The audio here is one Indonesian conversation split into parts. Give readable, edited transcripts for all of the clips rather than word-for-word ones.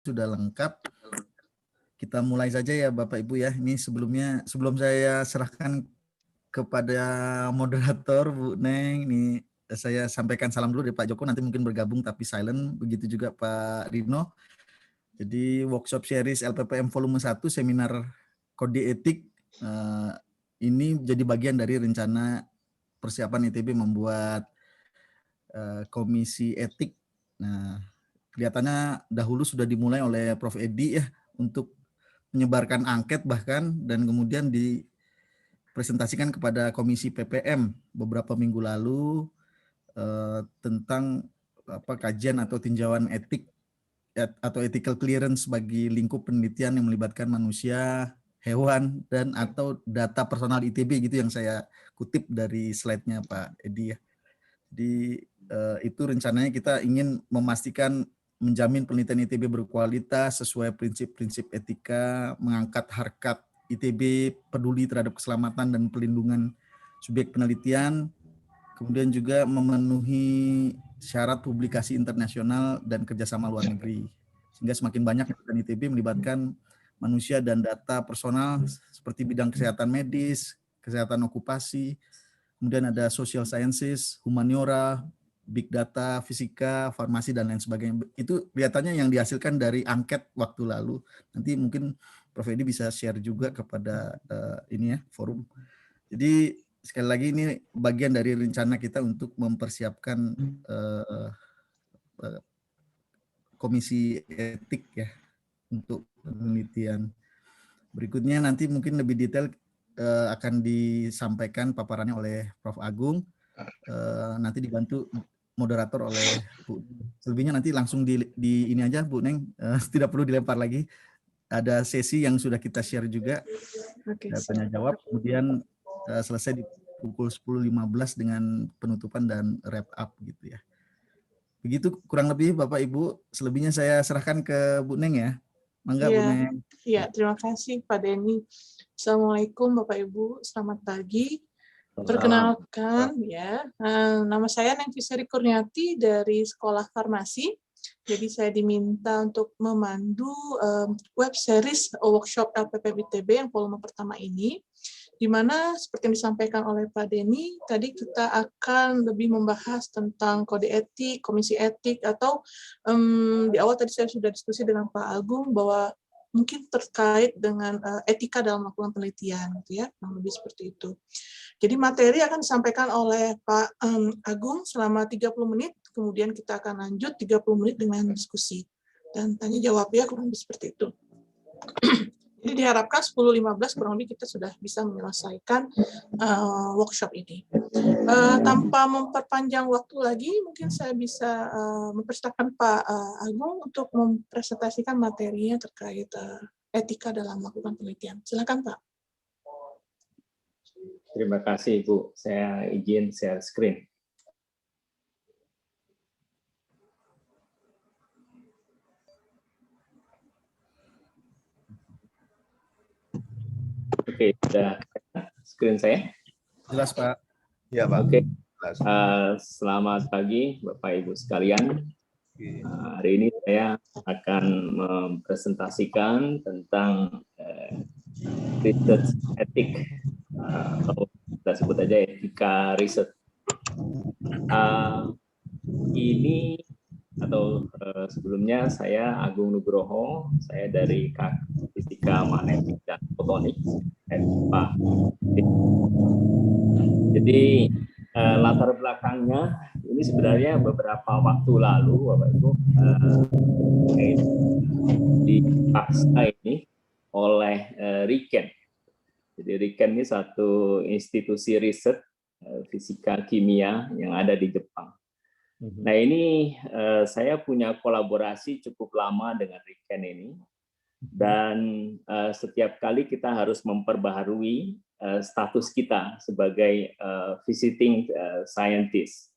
sudah lengkap. Kita mulai saja ya Bapak Ibu ya. Ini sebelum saya serahkan kepada moderator Bu Neng, ini saya sampaikan salam dulu dari Pak Joko, nanti mungkin bergabung tapi silent, begitu juga Pak Rino. Jadi workshop series LPPM volume 1 seminar kode etik ini jadi bagian dari rencana persiapan ITB membuat komisi etik. Nah, kelihatannya dahulu sudah dimulai oleh Prof. Edi ya untuk menyebarkan angket bahkan, dan kemudian dipresentasikan kepada Komisi PPM beberapa minggu lalu tentang kajian atau tinjauan etik atau ethical clearance bagi lingkup penelitian yang melibatkan manusia, hewan, dan atau data personal ITB gitu yang saya kutip dari slide-nya Pak Edi ya. Jadi itu rencananya kita ingin memastikan menjamin penelitian ITB berkualitas sesuai prinsip-prinsip etika, mengangkat harkat ITB peduli terhadap keselamatan dan pelindungan subjek penelitian, kemudian juga memenuhi syarat publikasi internasional dan kerjasama luar negeri. Sehingga semakin banyak penelitian ITB melibatkan manusia dan data personal seperti bidang kesehatan medis, kesehatan okupasi, kemudian ada social sciences, humaniora, big data, fisika, farmasi, dan lain sebagainya. Itu kelihatannya yang dihasilkan dari angket waktu lalu. Nanti mungkin Prof. Edi bisa share juga kepada ini ya, forum. Jadi sekali lagi ini bagian dari rencana kita untuk mempersiapkan komisi etik ya untuk penelitian. Berikutnya nanti mungkin lebih detail akan disampaikan paparannya oleh Prof. Agung. Nanti dibantu moderator oleh Bu. Selebihnya nanti langsung di ini aja Bu Neng, tidak perlu dilempar lagi. Ada sesi yang sudah kita share juga, tanya jawab, kemudian selesai di pukul 10.15 dengan penutupan dan wrap up gitu ya. Begitu kurang lebih Bapak Ibu, selebihnya saya serahkan ke Bu Neng ya. Mangga Bu Neng. Ya, terima kasih Pak Denny. Assalamualaikum Bapak Ibu, selamat pagi. Perkenalkan ya, nama saya Neng Fiseri Kurniati dari Sekolah Farmasi. Jadi saya diminta untuk memandu web series workshop LPPM ITB yang volume pertama ini, di mana seperti yang disampaikan oleh Pak Denny, tadi kita akan lebih membahas tentang kode etik, komisi etik, atau di awal tadi saya sudah diskusi dengan Pak Agung bahwa mungkin terkait dengan etika dalam melakukan penelitian, gitu ya, kurang lebih seperti itu. Jadi materi akan disampaikan oleh Pak Agung selama 30 menit, kemudian kita akan lanjut 30 menit dengan diskusi dan tanya jawab ya, kurang lebih seperti itu. Jadi diharapkan 10.15 kurang lebih kita sudah bisa menyelesaikan workshop ini. Tanpa memperpanjang waktu lagi, mungkin saya bisa mempersilahkan Pak Agung untuk mempresentasikan materinya terkait etika dalam melakukan penelitian. Silakan Pak. Terima kasih Bu, saya izin share screen. Oke, sudah screen saya? Jelas Pak. Ya Pak. Oke. Selamat pagi Bapak Ibu sekalian. Hari ini saya akan mempresentasikan tentang research etik, atau kita sebut aja etika riset. Ini atau sebelumnya saya Agung Nugroho, saya dari Fisika Magnetik dan Fotonik, FIPA. Jadi latar belakangnya ini sebenarnya beberapa waktu lalu Bapak Ibu dipaksa ini oleh RIKEN. Jadi RIKEN ini satu institusi riset fisika kimia yang ada di Jepang. Nah ini saya punya kolaborasi cukup lama dengan RIKEN ini, dan setiap kali kita harus memperbaharui status kita sebagai visiting scientist.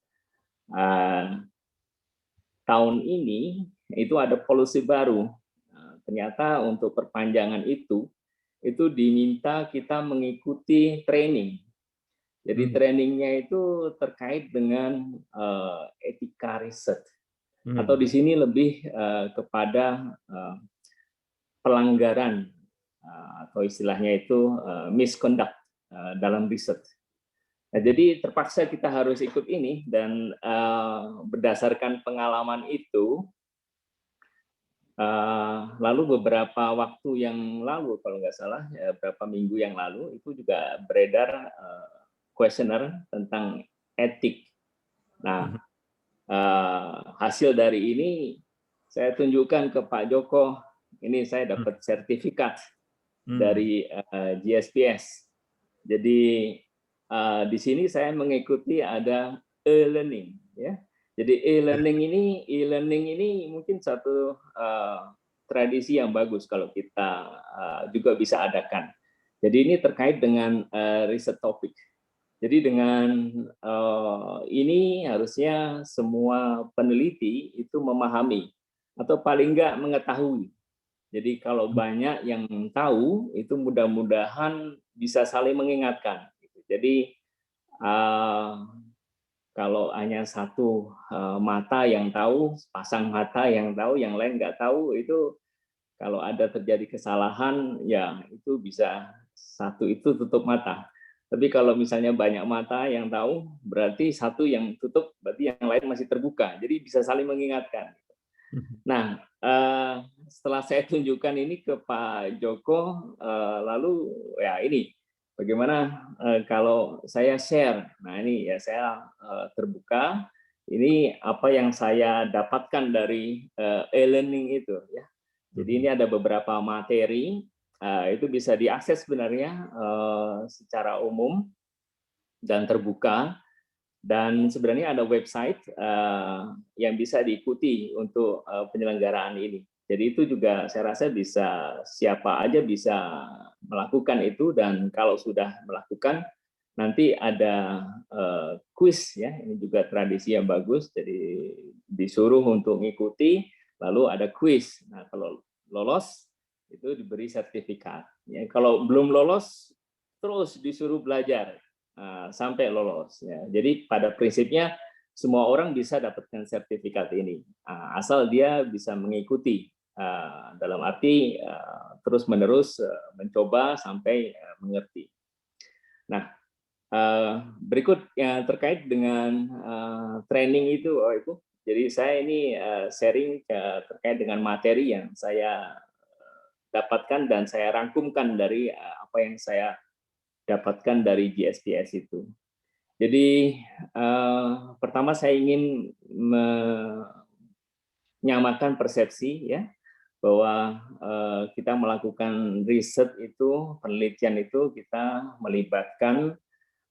Tahun ini itu ada policy baru. Ternyata untuk perpanjangan itu diminta kita mengikuti training. Jadi trainingnya itu terkait dengan etika riset. atau di sini lebih kepada pelanggaran atau istilahnya itu misconduct dalam riset. Nah, jadi terpaksa kita harus ikut ini dan berdasarkan pengalaman itu, lalu beberapa waktu yang lalu, kalau nggak salah, beberapa minggu yang lalu, itu juga beredar kuesioner tentang etik. Nah, hasil dari ini saya tunjukkan ke Pak Joko, ini saya dapat sertifikat dari GSPS. Jadi di sini saya mengikuti ada e-learning, ya. Jadi e-learning ini mungkin satu tradisi yang bagus kalau kita juga bisa adakan. Jadi ini terkait dengan riset topik. Jadi dengan ini harusnya semua peneliti itu memahami atau paling enggak mengetahui. Jadi kalau banyak yang tahu itu mudah-mudahan bisa saling mengingatkan. Jadi kalau hanya satu mata yang tahu, pasang mata yang tahu, yang lain nggak tahu, itu kalau ada terjadi kesalahan, ya itu bisa satu itu tutup mata. Tapi kalau misalnya banyak mata yang tahu, berarti satu yang tutup, berarti yang lain masih terbuka. Jadi bisa saling mengingatkan. Nah, setelah saya tunjukkan ini ke Pak Joko, lalu ya ini, bagaimana kalau saya share? Nah ini ya saya terbuka. Ini apa yang saya dapatkan dari e-learning itu, ya. Jadi ini ada beberapa materi itu bisa diakses sebenarnya secara umum dan terbuka. Dan sebenarnya ada website yang bisa diikuti untuk penyelenggaraan ini. Jadi itu juga saya rasa bisa siapa aja bisa melakukan itu, dan kalau sudah melakukan nanti ada kuis, ya. Ini juga tradisi yang bagus. Jadi disuruh untuk mengikuti, lalu ada kuis. Nah kalau lolos itu diberi sertifikat. Ya, kalau belum lolos terus disuruh belajar sampai lolos. Ya. Jadi pada prinsipnya semua orang bisa dapatkan sertifikat ini, asal dia bisa mengikuti, dalam arti terus-menerus mencoba sampai mengerti. Nah, berikut yang terkait dengan training itu, Ibu. Jadi saya ini sharing terkait dengan materi yang saya dapatkan dan saya rangkumkan dari apa yang saya dapatkan dari GSPS itu. Jadi pertama saya ingin menyamakan persepsi, ya, bahwa kita melakukan riset itu, penelitian itu kita melibatkan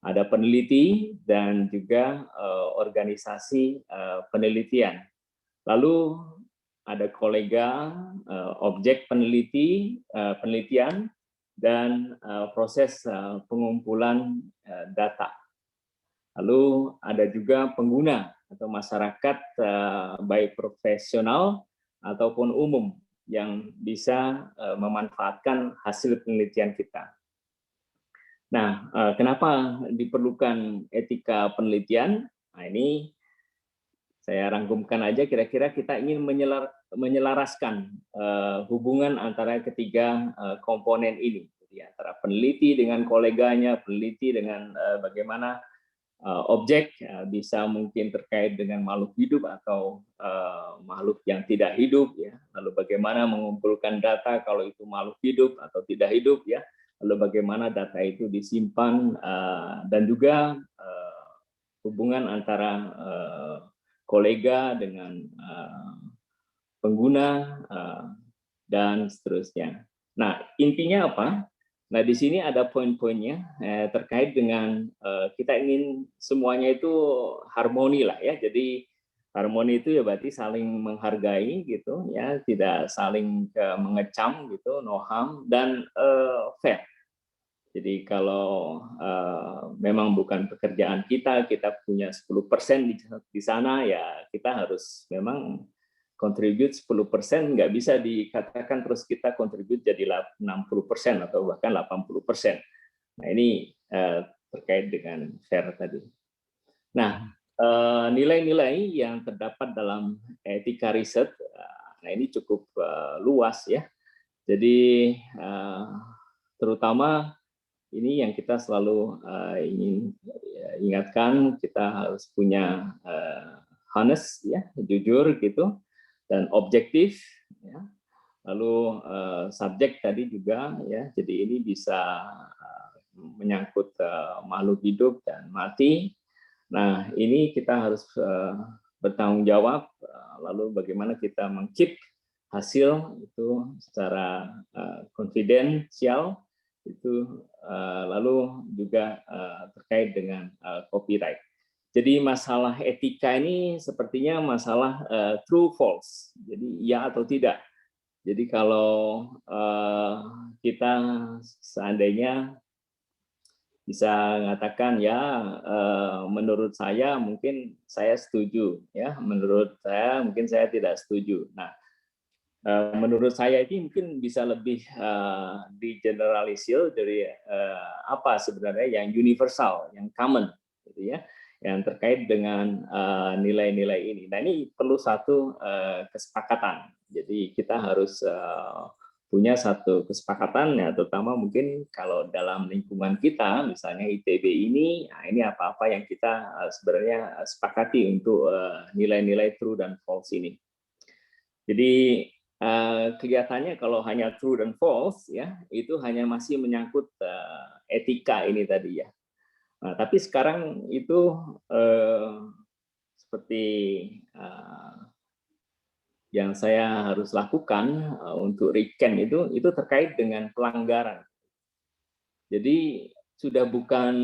ada peneliti dan juga organisasi penelitian. Lalu ada kolega, objek penelitian, dan proses pengumpulan data. Lalu ada juga pengguna atau masyarakat baik profesional ataupun umum yang bisa memanfaatkan hasil penelitian kita. Nah, kenapa diperlukan etika penelitian? Nah, ini saya rangkumkan aja, kira-kira kita ingin menyelaraskan hubungan antara ketiga komponen ini, jadi antara peneliti dengan koleganya, peneliti dengan bagaimana objek bisa mungkin terkait dengan makhluk hidup atau makhluk yang tidak hidup, ya. Lalu bagaimana mengumpulkan data kalau itu makhluk hidup atau tidak hidup, ya. Lalu bagaimana data itu disimpan, dan juga hubungan antara kolega dengan pengguna dan seterusnya. Nah, intinya apa? Nah, di sini ada poin-poinnya terkait dengan kita ingin semuanya itu harmoni lah, ya. Jadi harmoni itu ya berarti saling menghargai gitu, ya, tidak saling mengecam gitu, no harm, dan fair. Jadi kalau memang bukan pekerjaan kita punya 10% di sana, ya kita harus memang contribute 10%, nggak bisa dikatakan terus kita contribute jadi 60% atau bahkan 80%. Nah ini terkait dengan fair tadi. Nah, nilai-nilai yang terdapat dalam etika riset, nah ini cukup luas ya. Jadi terutama ini yang kita selalu ingin ingatkan, kita harus punya honest ya, jujur gitu, dan objektif ya. Lalu subjek tadi juga ya, jadi ini bisa menyangkut makhluk hidup dan mati. Nah, ini kita harus bertanggung jawab, lalu bagaimana kita meng-keep hasil itu secara konfidensial, itu lalu juga terkait dengan copyright. Jadi masalah etika ini sepertinya masalah true false, jadi iya atau tidak. Jadi kalau kita seandainya bisa mengatakan ya menurut saya mungkin saya setuju ya, menurut saya mungkin saya tidak setuju. Nah, menurut saya ini mungkin bisa lebih digeneralisir dari apa sebenarnya yang universal, yang common gitu ya, yang terkait dengan nilai-nilai ini. Nah, ini perlu satu kesepakatan. Jadi kita harus punya satu kesepakatan ya, terutama mungkin kalau dalam lingkungan kita, misalnya ITB ini, nah ini apa-apa yang kita sebenarnya sepakati untuk nilai-nilai true dan false ini. Jadi kelihatannya kalau hanya true dan false ya, itu hanya masih menyangkut etika ini tadi ya. Nah, tapi sekarang itu seperti yang saya harus lakukan untuk RIKEN itu terkait dengan pelanggaran. Jadi sudah bukan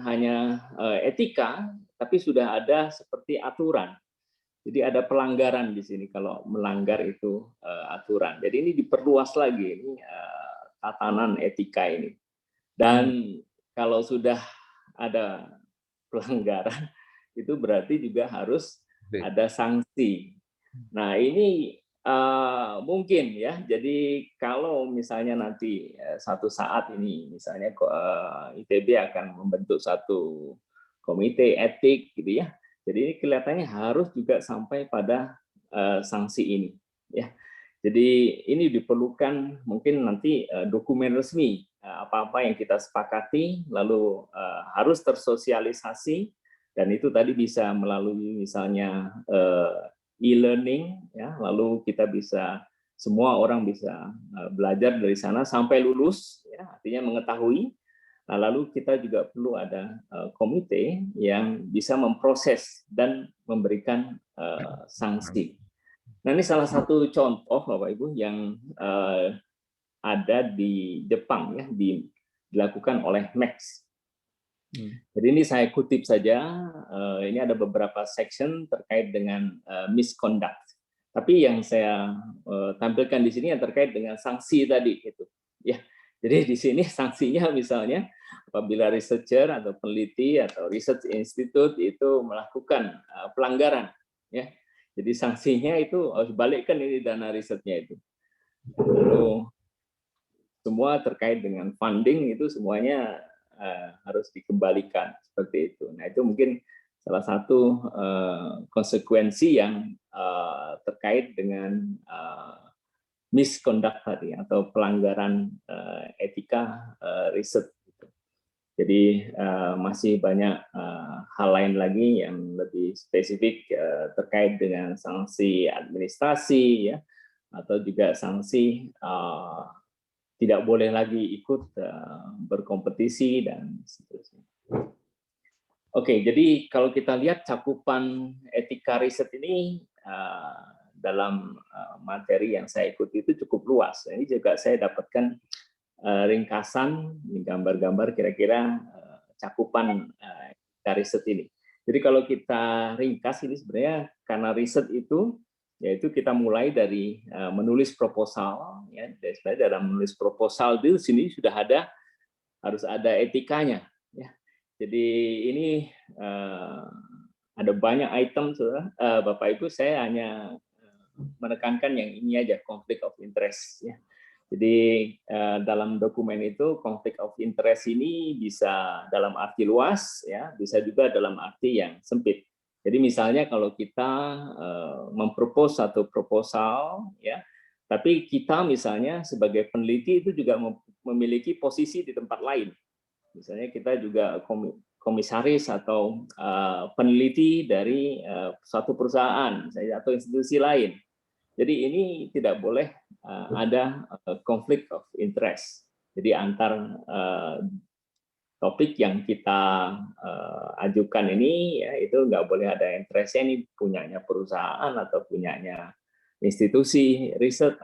hanya etika, tapi sudah ada seperti aturan. Jadi ada pelanggaran di sini kalau melanggar itu aturan. Jadi ini diperluas lagi ini tatanan etika ini. Dan kalau sudah ada pelanggaran itu berarti juga harus ada sanksi. Nah, ini mungkin ya. Jadi kalau misalnya nanti satu saat ini misalnya ITB akan membentuk satu komite etik gitu ya. Jadi ini kelihatannya harus juga sampai pada sanksi ini ya. Jadi ini diperlukan mungkin nanti dokumen resmi apa-apa yang kita sepakati lalu harus tersosialisasi, dan itu tadi bisa melalui misalnya e-learning ya, lalu kita bisa semua orang bisa belajar dari sana sampai lulus ya, artinya mengetahui. Nah, lalu kita juga perlu ada komite yang bisa memproses dan memberikan sanksi. Nah, ini salah satu contoh Bapak Ibu yang ada di Jepang ya, dilakukan oleh Max. Jadi ini saya kutip saja, ini ada beberapa section terkait dengan misconduct. Tapi yang saya tampilkan di sini yang terkait dengan sanksi tadi itu. Ya. Jadi di sini sanksinya misalnya apabila researcher atau peneliti atau research institute itu melakukan pelanggaran ya. Jadi sanksinya itu harus balikkan ini dana risetnya itu. Lalu semua terkait dengan funding itu semuanya harus dikembalikan seperti itu. Nah, itu mungkin salah satu konsekuensi yang terkait dengan misconduct tadi atau pelanggaran etika riset. Jadi masih banyak hal lain lagi yang lebih spesifik terkait dengan sanksi administrasi ya, atau juga sanksi tidak boleh lagi ikut berkompetisi dan seterusnya. Oke, jadi kalau kita lihat cakupan etika riset ini dalam materi yang saya ikuti itu cukup luas. Ini juga saya dapatkan ringkasan, gambar-gambar kira-kira cakupan riset ini. Jadi kalau kita ringkas ini sebenarnya karena riset itu yaitu kita mulai dari menulis proposal ya, dalam menulis proposal itu sini sudah harus ada etikanya ya. Jadi ini ada banyak item Bapak Ibu, saya hanya menekankan yang ini aja, conflict of interest ya. Jadi dalam dokumen itu conflict of interest ini bisa dalam arti luas ya, bisa juga dalam arti yang sempit. Jadi misalnya kalau kita mempropose satu proposal, ya, tapi kita misalnya sebagai peneliti itu juga memiliki posisi di tempat lain. Misalnya kita juga komisaris atau peneliti dari suatu perusahaan, misalnya, atau institusi lain. Jadi ini tidak boleh ada konflik of interest. Jadi antar topik yang kita ajukan ini, ya, itu nggak boleh ada interestnya ini punyanya perusahaan atau punyanya institusi riset,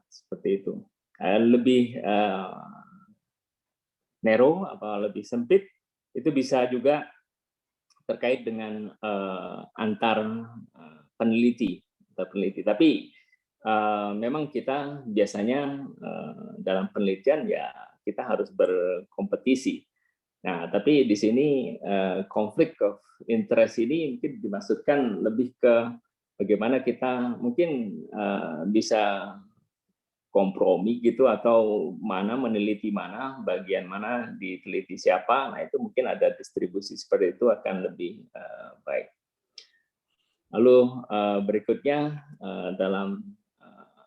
seperti itu. Lebih narrow atau lebih sempit itu bisa juga terkait dengan antar peneliti atau peneliti. Tapi memang kita biasanya dalam penelitian ya kita harus berkompetisi. Nah, tapi di sini konflik of interest ini mungkin dimaksudkan lebih ke bagaimana kita mungkin bisa kompromi gitu, atau mana meneliti mana, bagian mana diteliti siapa. Nah, itu mungkin ada distribusi seperti itu akan lebih baik. Lalu berikutnya dalam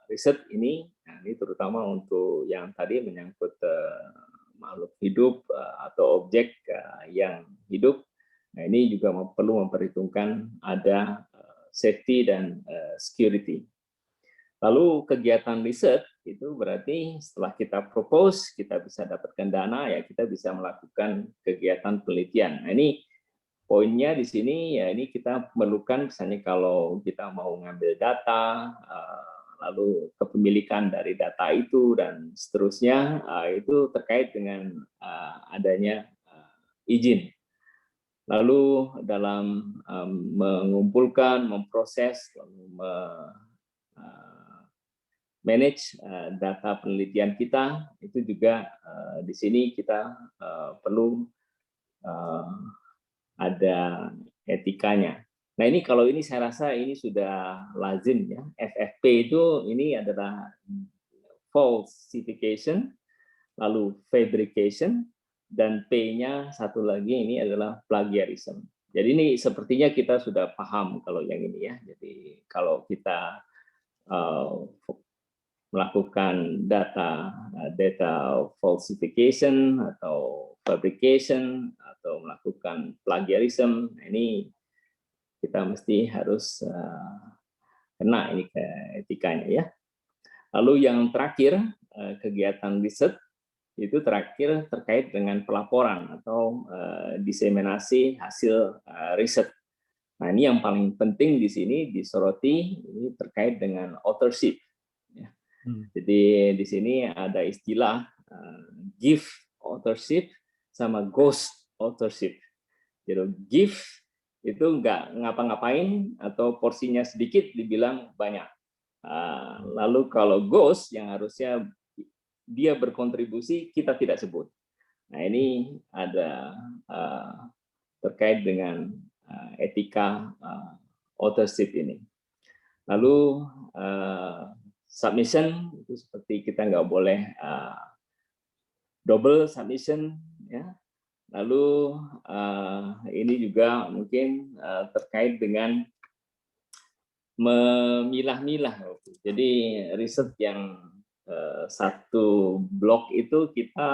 riset ini, nah ini terutama untuk yang tadi menyangkut makhluk hidup atau objek yang hidup. Nah, ini juga perlu memperhitungkan ada safety dan security. Lalu kegiatan riset itu berarti setelah kita propose, kita bisa dapatkan dana, ya kita bisa melakukan kegiatan penelitian. Nah, ini poinnya di sini, ya ini kita memerlukan misalnya kalau kita mau ngambil data, lalu kepemilikan dari data itu dan seterusnya, itu terkait dengan adanya izin. Lalu dalam mengumpulkan, memproses, lalu manage data penelitian kita, itu juga di sini kita perlu ada etikanya. Nah, ini kalau ini saya rasa ini sudah lazim ya. FFP itu ini adalah falsification, lalu fabrication, dan P-nya satu lagi ini adalah plagiarism. Jadi ini sepertinya kita sudah paham kalau yang ini ya. Jadi kalau kita melakukan data falsification atau fabrication atau melakukan plagiarism, ini kita mesti harus kena ini ke etikanya ya. Lalu yang terakhir, kegiatan riset itu terakhir terkait dengan pelaporan atau diseminasi hasil riset. Nah, ini yang paling penting di sini disoroti, ini terkait dengan authorship. Ya. Jadi di sini ada istilah gift authorship sama ghost authorship. Jadi gift itu nggak ngapa-ngapain atau porsinya sedikit dibilang banyak. Lalu kalau ghost yang harusnya dia berkontribusi kita tidak sebut. Nah, ini ada terkait dengan etika authorship ini. Lalu submission itu seperti kita nggak boleh double submission ya. Lalu ini juga mungkin terkait dengan memilah-milah. Jadi riset yang satu blok itu kita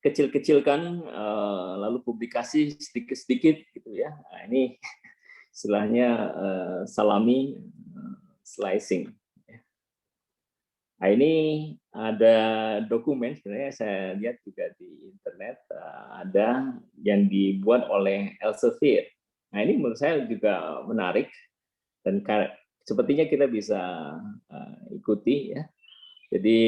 kecil-kecilkan, lalu publikasi sedikit-sedikit gitu ya. Nah, ini istilahnya salami slicing. Nah, ini ada dokumen, sebenarnya saya lihat juga di internet, ada yang dibuat oleh Elsevier. Nah, ini menurut saya juga menarik, dan sepertinya kita bisa ikuti ya. Jadi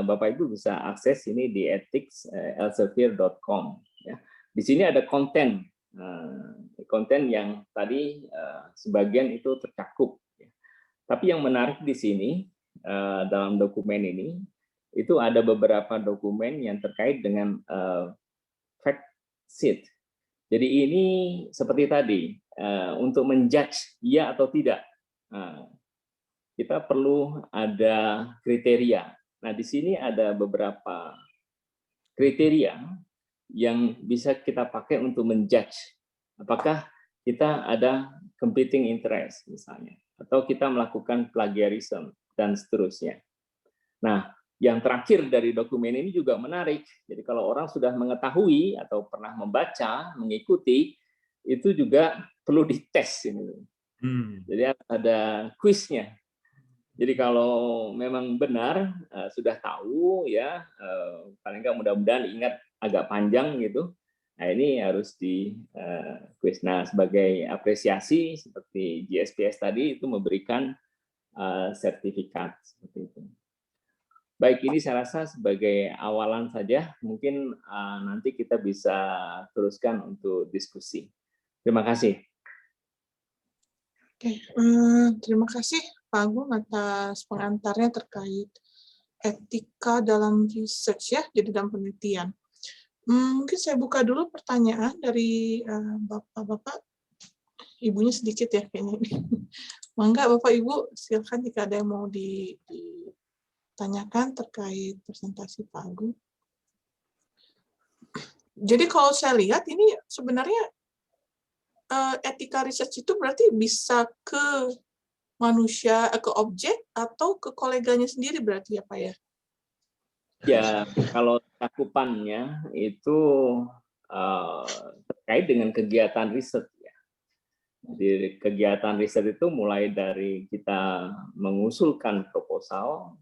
Bapak Ibu bisa akses ini di ethics.elsevier.com. Ya. Di sini ada konten yang tadi sebagian itu tercakup. Ya. Tapi yang menarik di sini dalam dokumen ini itu ada beberapa dokumen yang terkait dengan fact sheet. Jadi ini seperti tadi untuk menjudge ya atau tidak. Kita perlu ada kriteria. Nah, di sini ada beberapa kriteria yang bisa kita pakai untuk menjudge Apakah kita ada competing interest misalnya, atau kita melakukan plagiarism dan seterusnya. Nah, yang terakhir dari dokumen ini juga menarik. Jadi kalau orang sudah mengetahui atau pernah membaca, mengikuti, itu juga perlu dites ini. Jadi ada kuisnya. Jadi kalau memang benar sudah tahu ya, paling nggak mudah-mudahan ingat agak panjang gitu. Nah ini harus di kuis. Nah sebagai apresiasi seperti GSPS tadi itu memberikan sertifikat seperti itu. Baik, ini saya rasa sebagai awalan saja. Mungkin nanti kita bisa teruskan untuk diskusi. Terima kasih. Oke, terima kasih Pak Agung atas pengantarnya terkait etika dalam research ya, jadi dalam penelitian. Mungkin saya buka dulu pertanyaan dari Bapak-Bapak. Ibunya sedikit ya kayaknya. Mangga Bapak Ibu, silakan jika ada yang mau ditanyakan terkait presentasi Pak Agung. Jadi kalau saya lihat ini sebenarnya etika research itu berarti bisa ke manusia, ke objek, atau ke koleganya sendiri berarti ya Pak ya? Ya, kalau cakupannya itu terkait dengan kegiatan riset. Ya. Jadi kegiatan riset itu mulai dari kita mengusulkan proposal,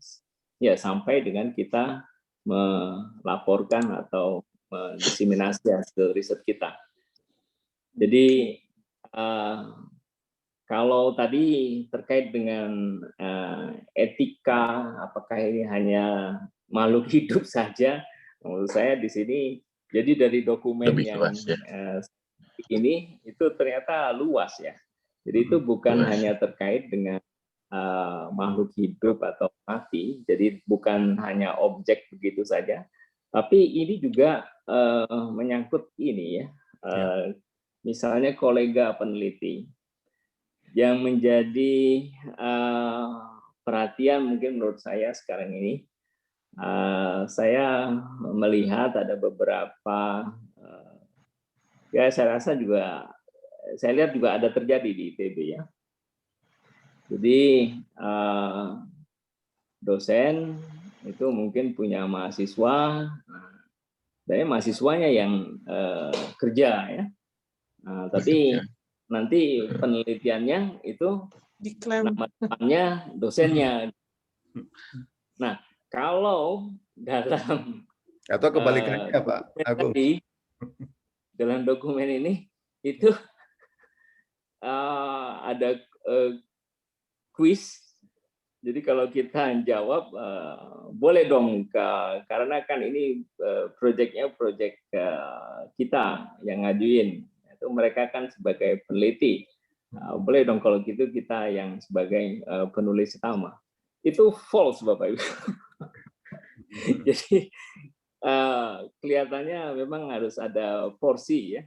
ya sampai dengan kita melaporkan atau mendiseminasi hasil riset kita. Jadi kalau tadi terkait dengan etika, apakah ini hanya makhluk hidup saja? Menurut saya di sini, jadi dari dokumen yang ini itu ternyata luas ya. Jadi itu bukan hanya terkait dengan makhluk hidup atau mati, jadi bukan hanya objek begitu saja, tapi ini juga menyangkut ini ya. Misalnya kolega peneliti yang menjadi perhatian mungkin menurut saya sekarang ini, saya melihat ada beberapa, ya saya rasa juga, saya lihat juga ada terjadi di ITB ya. Jadi dosen itu mungkin punya mahasiswa, dan mahasiswanya yang kerja ya. Tapi nanti penelitiannya itu diklaim nama depannya dosennya. Nah, kalau dalam atau kebalikannya Pak Agung, dalam dokumen ini itu ada kuis. Jadi kalau kita jawab boleh dong, karena kan ini proyeknya proyek kita yang ngajuin. Itu mereka kan sebagai peneliti, boleh dong kalau gitu kita yang sebagai penulis utama. Itu false Bapak Ibu. Jadi kelihatannya memang harus ada porsi ya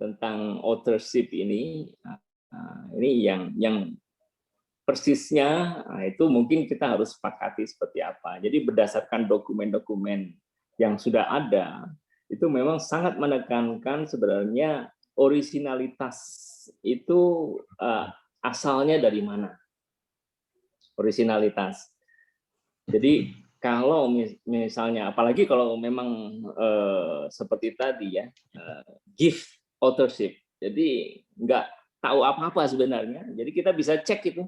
tentang authorship ini. Ini yang persisnya itu mungkin kita harus sepakati seperti apa. Jadi berdasarkan dokumen-dokumen yang sudah ada, itu memang sangat menekankan sebenarnya originalitas itu asalnya dari mana? Originalitas. Jadi kalau misalnya, apalagi kalau memang seperti tadi ya, gift authorship. Jadi nggak tahu apa-apa sebenarnya. Jadi kita bisa cek itu.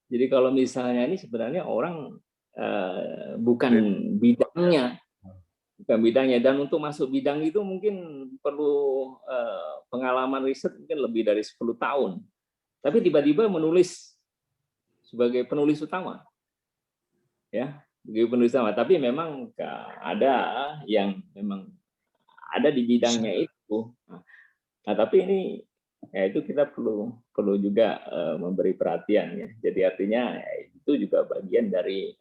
Jadi kalau misalnya ini sebenarnya orang bukan bidangnya. Bukan bidangnya, dan untuk masuk bidang itu mungkin perlu pengalaman riset mungkin lebih dari 10 tahun. Tapi tiba-tiba menulis sebagai penulis utama. Ya, sebagai penulis utama, tapi memang ada yang memang ada di bidangnya itu. Nah, tapi ini ya itu kita perlu juga memberi perhatian ya. Jadi artinya ya, itu juga bagian dari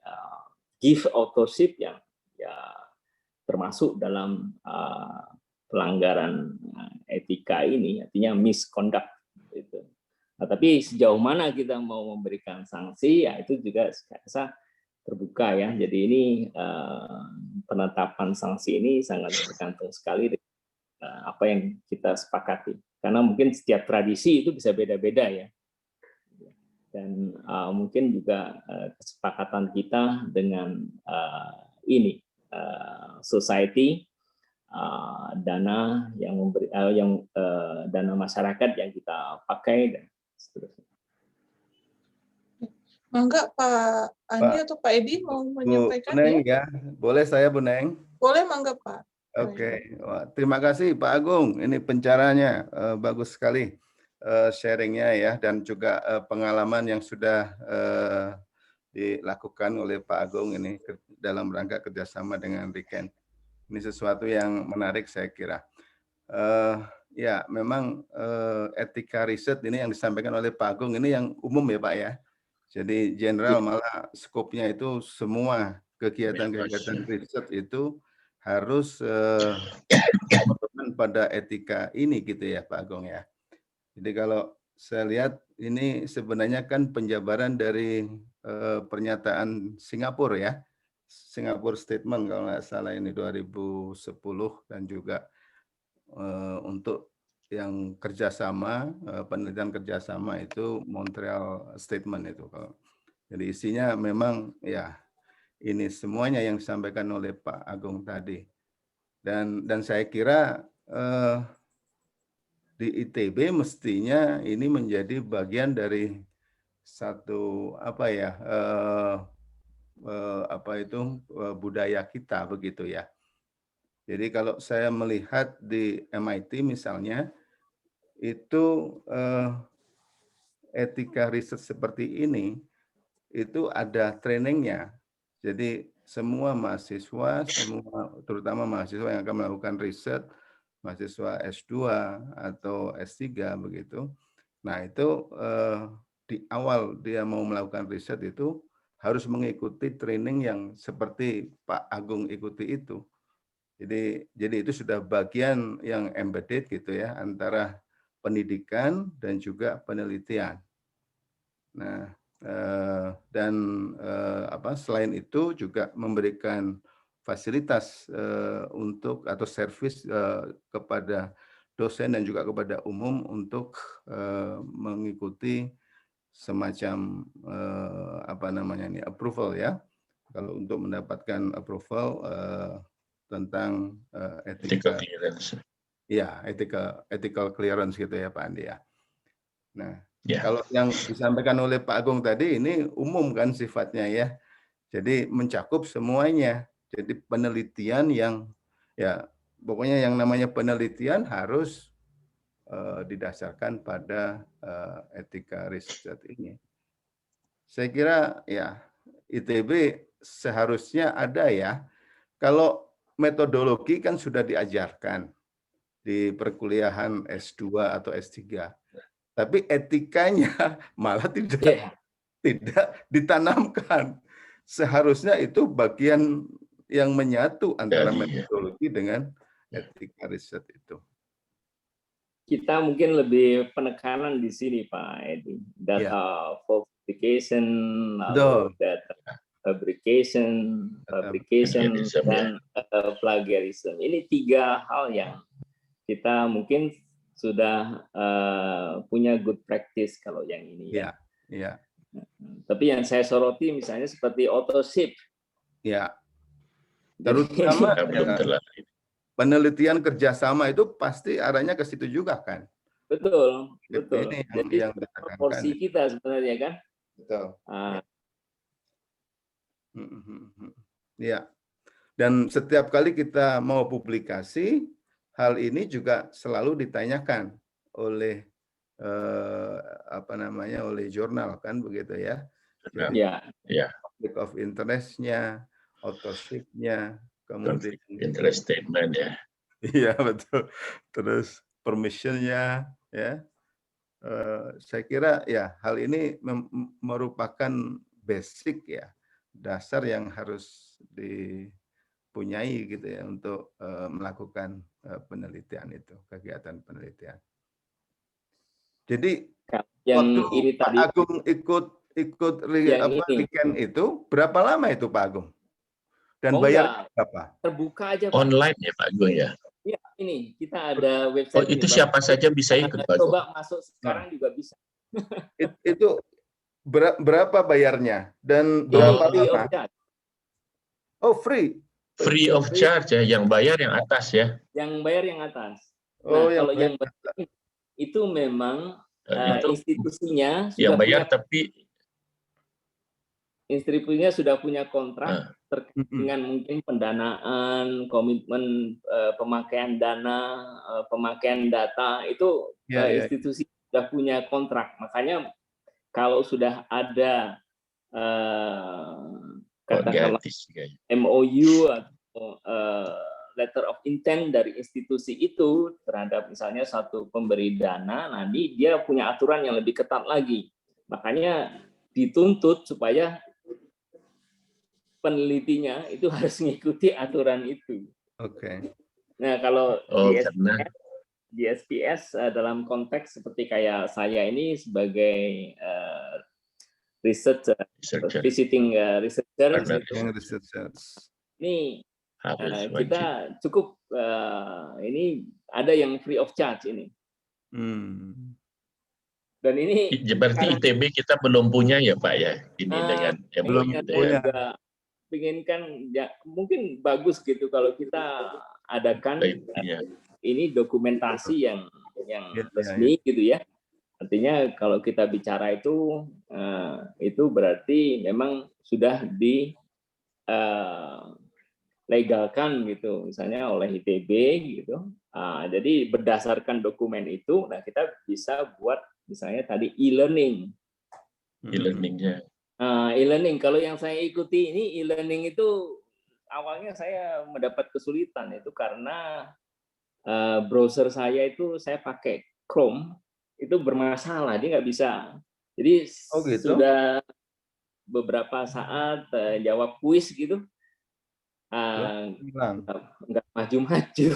gift authorship yang ya termasuk dalam pelanggaran etika ini, artinya misconduct itu. Nah, tapi sejauh mana kita mau memberikan sanksi, ya itu juga saya terbuka ya. Jadi ini penetapan sanksi ini sangat bergantung sekali dengan apa yang kita sepakati. karena mungkin setiap tradisi itu bisa beda-beda ya. Dan mungkin juga kesepakatan kita dengan ini society, dana yang memberi dana masyarakat yang kita pakai dan seterusnya. Mangga Pak Andi atau Pak Edi mau menyampaikan Bu Neng ya? ya, boleh saya Bu Neng? Boleh mangga Pak. Oke, wah, terima kasih Pak Agung. Ini pencaranya bagus sekali sharingnya ya, dan juga pengalaman yang sudah dilakukan oleh Pak Agung ini dalam rangka kerjasama dengan Riken. Ini sesuatu yang menarik saya kira. Ya, memang etika riset ini yang disampaikan oleh Pak Agung ini yang umum ya Pak ya. Jadi general malah skopnya itu semua kegiatan-kegiatan riset itu harus berpedoman pada etika ini gitu ya Pak Agung ya. Jadi kalau saya lihat ini sebenarnya kan penjabaran dari pernyataan Singapura ya. Singapore Statement kalau nggak salah ini 2010 dan juga untuk yang kerjasama, penelitian kerjasama itu Montreal Statement itu. Jadi isinya memang ya ini semuanya yang disampaikan oleh Pak Agung tadi. Dan saya kira di ITB mestinya ini menjadi bagian dari satu apa ya budaya kita begitu ya. Jadi kalau saya melihat di MIT misalnya, itu etika riset seperti ini, itu ada trainingnya. Jadi semua mahasiswa, terutama mahasiswa yang akan melakukan riset, mahasiswa S2 atau S3 begitu. Nah itu di awal dia mau melakukan riset itu harus mengikuti training yang seperti Pak Agung ikuti itu. Jadi itu sudah bagian yang embedded gitu ya antara pendidikan dan juga penelitian. Nah, dan selain itu juga memberikan fasilitas untuk atau servis kepada dosen dan juga kepada umum untuk mengikuti semacam approval ya. Kalau untuk mendapatkan approval tentang etika clearance. Ya, ethical clearance gitu ya Pak Andi ya. Nah, kalau yang disampaikan oleh Pak Agung tadi ini umum kan sifatnya ya. Jadi mencakup semuanya. Jadi penelitian yang ya pokoknya yang namanya penelitian harus didasarkan pada etika riset ini. Saya kira ya ITB seharusnya ada ya. Kalau metodologi kan sudah diajarkan di perkuliahan S2 atau S3. Tapi etikanya malah tidak ditanamkan. Seharusnya itu bagian yang menyatu antara metodologi dengan etika riset itu. Kita mungkin lebih penekanan di sini Pak Edi. Data falsification, data fabrication, dan plagiarism. Ini 3 hal yang kita mungkin sudah punya good practice kalau yang ini. Ya. Tapi yang saya soroti misalnya seperti AutoShip. Ya. Terutama penelitian kerjasama itu pasti arahnya ke situ juga kan. Betul. Ini yang proporsi kita sebenarnya kan. Betul. Ya. Dan setiap kali kita mau publikasi, hal ini juga selalu ditanyakan oleh oleh jurnal kan begitu ya. Conflict of interest-nya, authorship-nya, kemudian interest statement ya. Iya betul. Terus permission-nya ya. Saya kira ya hal ini merupakan basic ya, dasar yang harus dipunyai gitu ya untuk melakukan penelitian itu, kegiatan penelitian. Jadi yang waktu ini Pak tadi Agung ikut Riken itu berapa lama itu Pak Agung? Dan bayar berapa? Terbuka aja Pak. Online ya Pak Agung ya. Ya, ini kita ada Oh, website itu ini, siapa Bapak. saja bisa ikut, Pak? Coba masuk sekarang juga bisa. Itu berapa bayarnya dan berapa Free of lama? charge. Oh, free. Free of charge ya, yang bayar yang atas ya. Yang bayar yang atas. Oh, Nah, kalau bayar. yang bayar itu memang Itu institusinya yang sudah bayar punya tapi institusinya sudah punya kontrak terkait Mm-mm. dengan mungkin pendanaan, komitmen pemakaian dana, pemakaian data itu Ya, ya. institusi sudah punya kontrak. Makanya kalau sudah ada katakanlah gratis kayaknya. MOU atau letter of intent dari institusi itu terhadap misalnya satu pemberi dana, nanti dia punya aturan yang lebih ketat lagi. Makanya dituntut supaya penelitinya itu harus mengikuti aturan itu. Oke. Nah, kalau Oh, di karena SPS dalam konteks seperti kayak saya ini sebagai researcher visiting researcher Partner. gitu. Yang researchers. Ini harus wajib. kita cukup ini ada yang free of charge ini. Dan ini Berarti ITB kita belum punya ya Pak ya, ini dengan belum MOU punya. juga inginkan ya, mungkin bagus gitu kalau kita adakan ya. ini dokumentasi yang Ya, resmi gitu ya. Artinya kalau kita bicara itu berarti memang sudah legalkan gitu, misalnya oleh ITB gitu. Jadi berdasarkan dokumen itu, nah kita bisa buat misalnya tadi e-learning. E-learningnya. E-learning, kalau yang saya ikuti ini e-learning itu awalnya saya mendapat kesulitan itu karena browser saya itu saya pakai Chrome itu bermasalah, dia nggak bisa. Jadi gitu? sudah beberapa saat jawab kuis gitu, nggak maju-maju.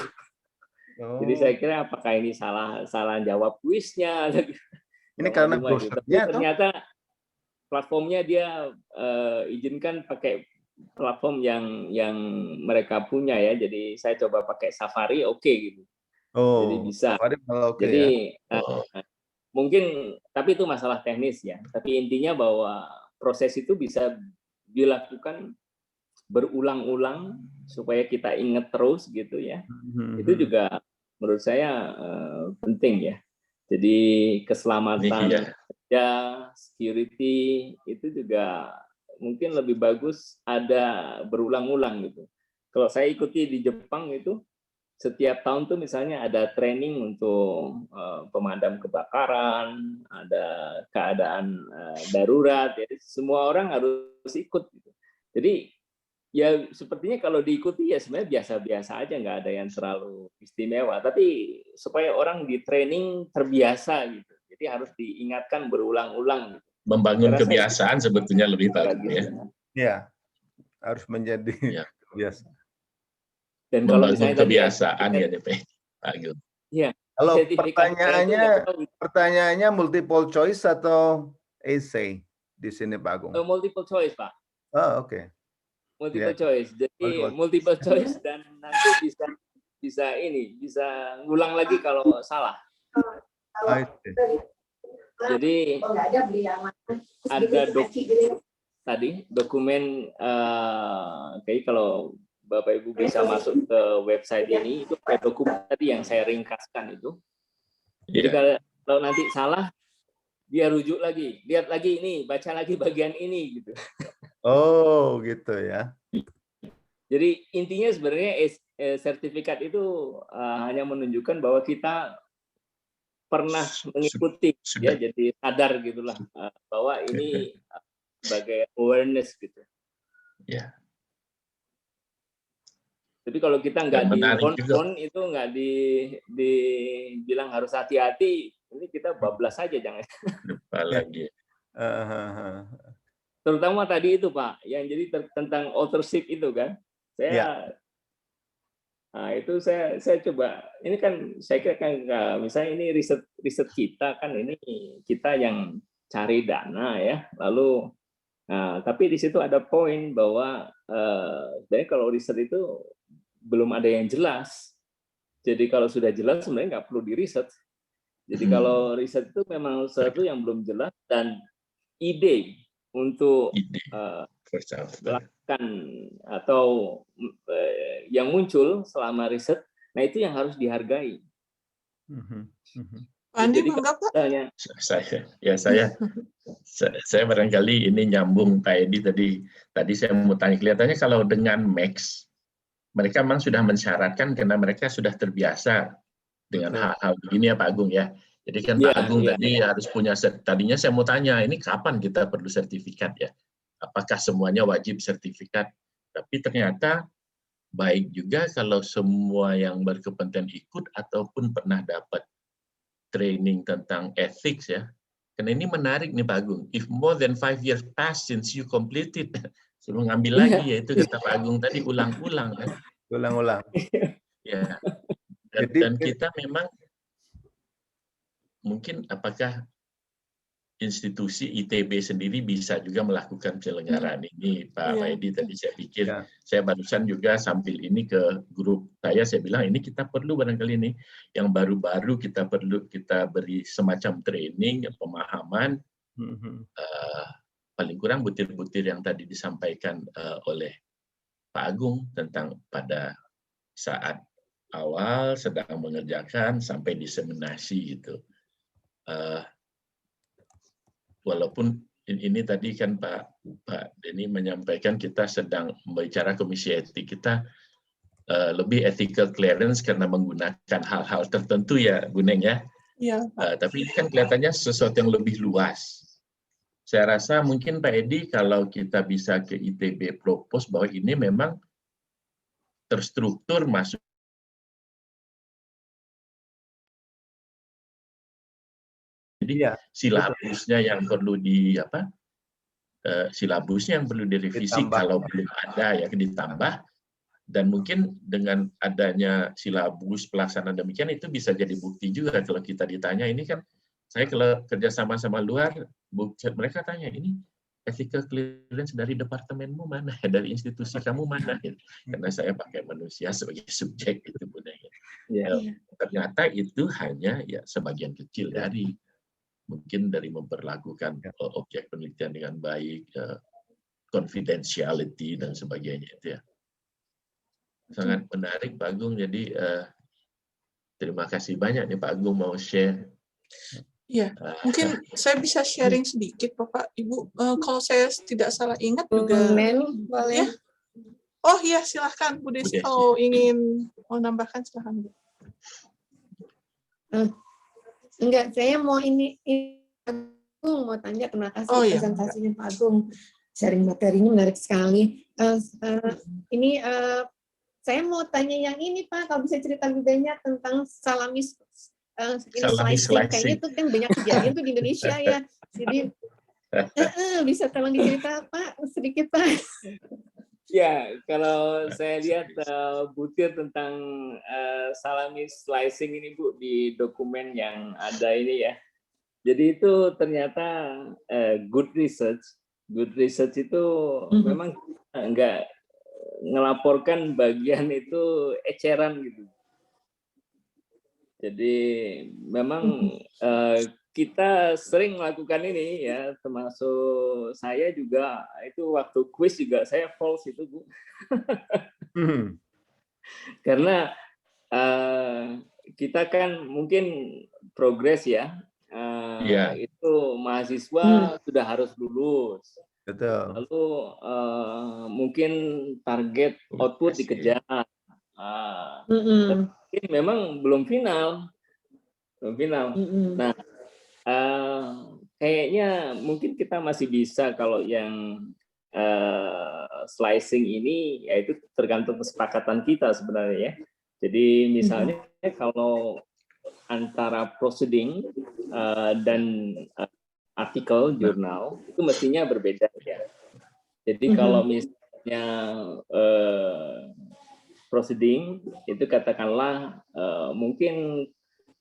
Jadi saya kira apakah ini salah jawab kuisnya? Ini karena browsernya ternyata platformnya dia izinkan pakai platform yang mereka punya ya. Jadi saya coba pakai Safari, oke gitu. Jadi bisa. Safari kalau oke, jadi ya. mungkin, tapi itu masalah teknis ya. Tapi intinya bahwa proses itu bisa dilakukan berulang-ulang supaya kita ingat terus gitu ya. Itu juga menurut saya penting ya. Jadi keselamatan kerja, security itu juga mungkin lebih bagus ada berulang-ulang gitu. Kalau saya ikuti di Jepang itu setiap tahun tuh misalnya ada training untuk pemadam kebakaran, ada keadaan darurat, jadi semua orang harus ikut. Gitu. Jadi ya sepertinya kalau diikuti ya sebenarnya biasa-biasa aja, nggak ada yang terlalu istimewa. Tapi supaya orang di training terbiasa gitu. Jadi harus diingatkan berulang-ulang. Gitu. Membangun kebiasaan sebetulnya lebih bagus ya. Ya, harus menjadi kebiasaan. Dan kalau membangun kebiasaan ya DP. Iya. Kalau pertanyaannya multiple choice atau essay di sini Pak Agung? Multiple choice Pak. Oh, oke. Multiple choice. Jadi multiple choice dan nanti bisa ngulang lagi kalau salah. Jadi ada dokumen kayak kalau Bapak Ibu bisa masuk ke website ini, itu ada dokumen tadi yang saya ringkaskan itu. Jadi kalau nanti salah, dia rujuk lagi, lihat lagi ini, baca lagi bagian ini gitu. Oh, gitu ya. Jadi intinya sebenarnya sertifikat itu hanya menunjukkan bahwa kita pernah mengikuti, ya, jadi sadar gitulah bahwa ini sebagai awareness gitu. Ya. Tapi kalau kita nggak di-on itu nggak dibilang harus hati-hati, ini kita bablas saja jangan. Lupa lagi. Terutama tadi itu Pak, yang jadi tentang authorship itu kan, itu saya coba. Ini kan saya kira kan misalnya ini riset kita kan, ini kita yang cari dana ya, lalu tapi di situ ada poin bahwa sebenarnya kalau riset itu belum ada yang jelas. Jadi kalau sudah jelas sebenarnya nggak perlu di riset. Jadi kalau riset itu memang sesuatu yang belum jelas dan ide untuk melakukan atau yang muncul selama riset, nah itu yang harus dihargai. Pak Andi, bangga Pak? Saya barangkali ini nyambung Pak Edi tadi saya mau tanya, kelihatannya kalau dengan Max mereka memang sudah mensyaratkan karena mereka sudah terbiasa dengan hal-hal begini ya Pak Agung ya. Jadi kan Pak Agung tadi harus punya, tadinya saya mau tanya ini kapan kita perlu sertifikat ya? Apakah semuanya wajib sertifikat? Tapi ternyata baik juga kalau semua yang berkepentingan ikut ataupun pernah dapat training tentang ethics ya. Karena ini menarik nih Pak Agung. If more than 5 years pass since you completed, suruh ngambil lagi ya itu kata Pak Agung tadi ulang-ulang kan. Ulang-ulang. Ya. Dan kita memang mungkin apakah institusi ITB sendiri bisa juga melakukan penyelenggaraan ini, Pak Edi tadi saya pikir, saya barusan juga sambil ini ke grup saya bilang ini kita perlu barangkali ini yang baru-baru kita beri semacam training, pemahaman, paling kurang butir-butir yang tadi disampaikan oleh Pak Agung tentang pada saat awal sedang mengerjakan sampai diseminasi gitu. Walaupun ini tadi kan Pak Denny menyampaikan kita sedang berbicara komisi etik, kita lebih ethical clearance karena menggunakan hal-hal tertentu ya Guneng ya. Iya, tapi ini kan kelihatannya sesuatu yang lebih luas. Saya rasa mungkin Pak Edi kalau kita bisa ke ITB propose bahwa ini memang terstruktur masuk jadi silabusnya yang perlu silabusnya yang perlu direvisi kalau belum ada ya ditambah, dan mungkin dengan adanya silabus pelaksanaan demikian itu bisa jadi bukti juga kalau kita ditanya ini kan saya kalau kerja sama luar mereka tanya ini ethical clearance dari departemenmu mana dari institusi kamu mana karena saya pakai manusia sebagai subjek itu ternyata itu hanya ya sebagian kecil dari mungkin dari memperlakukan objek penelitian dengan baik, confidentiality dan sebagainya itu ya. Sangat menarik Pak Agung. Jadi terima kasih banyak nih Pak Agung mau share. Iya, mungkin saya bisa sharing sedikit Bapak Ibu. Kalau saya tidak salah ingat juga. Boleh. Ya? Oh iya, silahkan Bu Desi kalau ingin mau nambahkan silahkan Bu. Enggak, saya mau ini Agung mau tanya, terima kasih presentasinya Pak Agung, sharing materinya menarik sekali. Saya mau tanya yang ini Pak, kalau bisa cerita lebih banyak tentang salami slicing, kayaknya itu kan banyak kejadian tuh di Indonesia ya. Jadi bisa tolong dicerita Pak sedikit Pak. Ya, kalau saya lihat butir tentang salami slicing ini Bu di dokumen yang ada ini ya. Jadi itu ternyata good research. Good research itu memang enggak ngelaporkan bagian itu eceran gitu. Jadi memang kita sering melakukan ini ya, termasuk saya juga itu waktu kuis juga saya false itu Bu. Karena kita kan mungkin progres ya, itu mahasiswa sudah harus lulus. Betul. Lalu mungkin target output dikejar. Tapi memang belum final. Nah, kayaknya mungkin kita masih bisa kalau yang slicing ini yaitu tergantung kesepakatan kita sebenarnya ya. Jadi misalnya kalau antara proceeding dan artikel jurnal itu mestinya berbeda ya. Jadi kalau misalnya proceeding itu katakanlah mungkin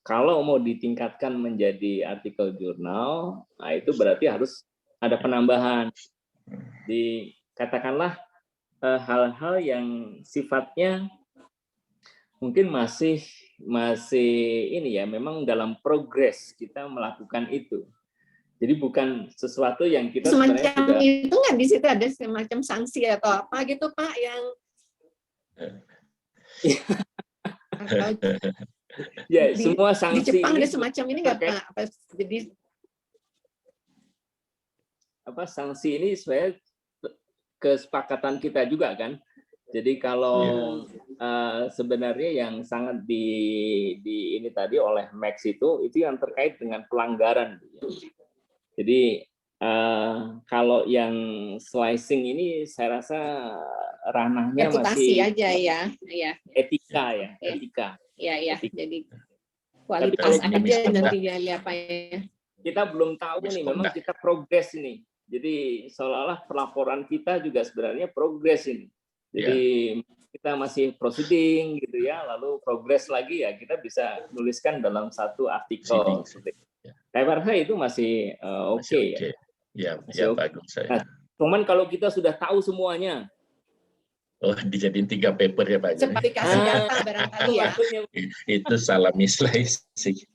kalau mau ditingkatkan menjadi artikel jurnal, nah itu berarti harus ada penambahan. Katakanlah hal-hal yang sifatnya mungkin masih ini ya, memang dalam progres kita melakukan itu. Jadi bukan sesuatu yang kita sebenarnya semacam sudah itu nggak di situ ada semacam sanksi atau apa gitu Pak yang atau ya di semua sanksi Jepang ini ada semacam ini nggak terkait Pak? Apa, jadi sanksi ini sebenarnya kesepakatan kita juga kan. Jadi kalau sebenarnya yang sangat di ini tadi oleh Max itu yang terkait dengan pelanggaran. Jadi kalau yang slicing ini saya rasa ranahnya reputasi masih aja ya, ya, etika ya, etika. ya. Etika. Jadi Tapi kualitas kalau aja kita, nanti dia lihat apa ya. kita belum tahu nih, memang kita progres ini. Jadi seolah-olah pelaporan kita juga sebenarnya progres ini. Jadi kita masih proceeding gitu ya, lalu progres lagi ya kita bisa tuliskan dalam satu artikel. Saya rasa itu masih oke ya. Ya, Masih Pak Agung saya. Nah, cuman kalau kita sudah tahu semuanya, dijadiin 3 paper ya Pak Agung. Seperti kasih data barangkali ya. Itu salah slicing.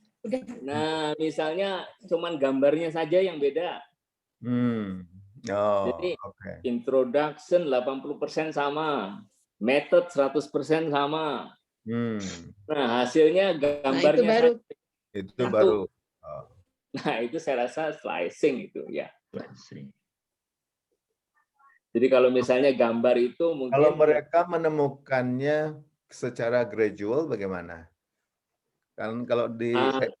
Nah, misalnya cuman gambarnya saja yang beda. Jadi introduction 80% sama, method 100% sama. Nah, hasilnya gambarnya itu baru. Nah, itu saya rasa slicing itu ya. Jadi kalau misalnya gambar itu mungkin kalau mereka menemukannya secara gradual bagaimana? Kan kalau di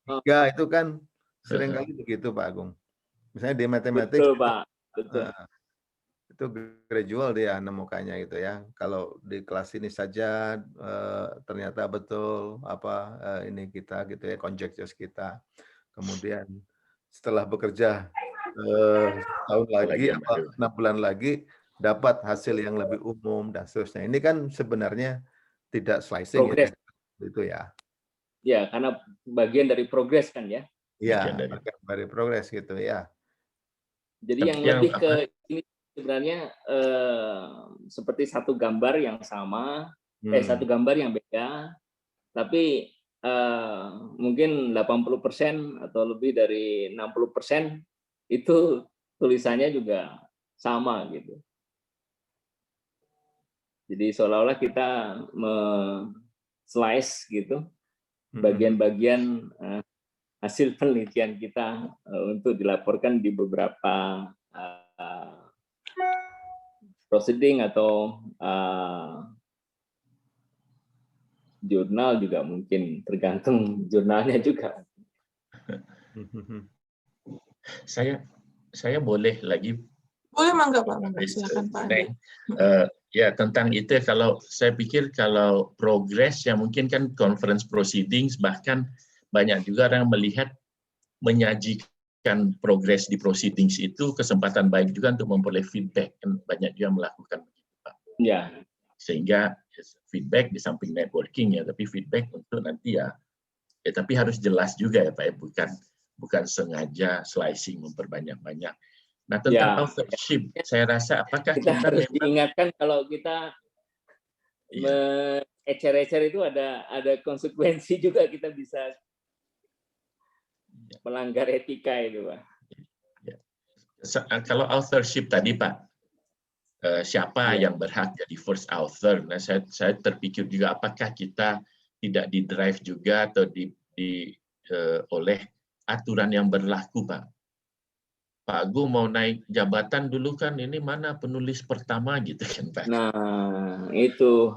tiga itu kan seringkali begitu Pak Agung. Misalnya di matematik. Betul Pak, betul. Itu gradual dia nemukannya gitu ya. Kalau di kelas ini saja ternyata betul apa ini kita gitu ya, conjectures kita. Kemudian setelah bekerja tahun lagi atau 6 bulan lagi dapat hasil yang lebih umum dan seterusnya. Ini kan sebenarnya tidak slicing ya, itu ya. Ya, karena bagian dari progres kan ya. Iya, bagian dari progres gitu ya. Jadi yang lebih ke ini sebenarnya seperti satu gambar yang sama, satu gambar yang beda, tapi mungkin 80% atau lebih dari 60% itu tulisannya juga sama gitu. Jadi seolah-olah kita slice gitu bagian-bagian hasil penelitian kita untuk dilaporkan di beberapa proceeding atau jurnal juga mungkin, tergantung jurnalnya juga. Saya boleh lagi. Boleh mangga Pak, silakan Pak. Ya tentang itu kalau saya pikir kalau progres yang mungkin kan conference proceedings, bahkan banyak juga orang melihat menyajikan progres di proceedings itu kesempatan baik juga untuk memperoleh feedback, kan banyak juga melakukan begitu Pak. Ya. Sehingga feedback di samping networking ya, tapi feedback untuk nanti ya tapi harus jelas juga ya Pak ya, bukan sengaja slicing memperbanyak-banyak. Nah tentang authorship, saya rasa apakah kita harus memang diingatkan kalau kita ecer-ecer itu ada konsekuensi juga, kita bisa melanggar etika itu Pak. Kalau authorship tadi Pak, siapa yang berhak jadi first author? Nah saya terpikir juga apakah kita tidak di-drive juga atau oleh aturan yang berlaku Pak. Pak Agung mau naik jabatan dulu kan ini mana penulis pertama gitu kan Pak. Nah, itu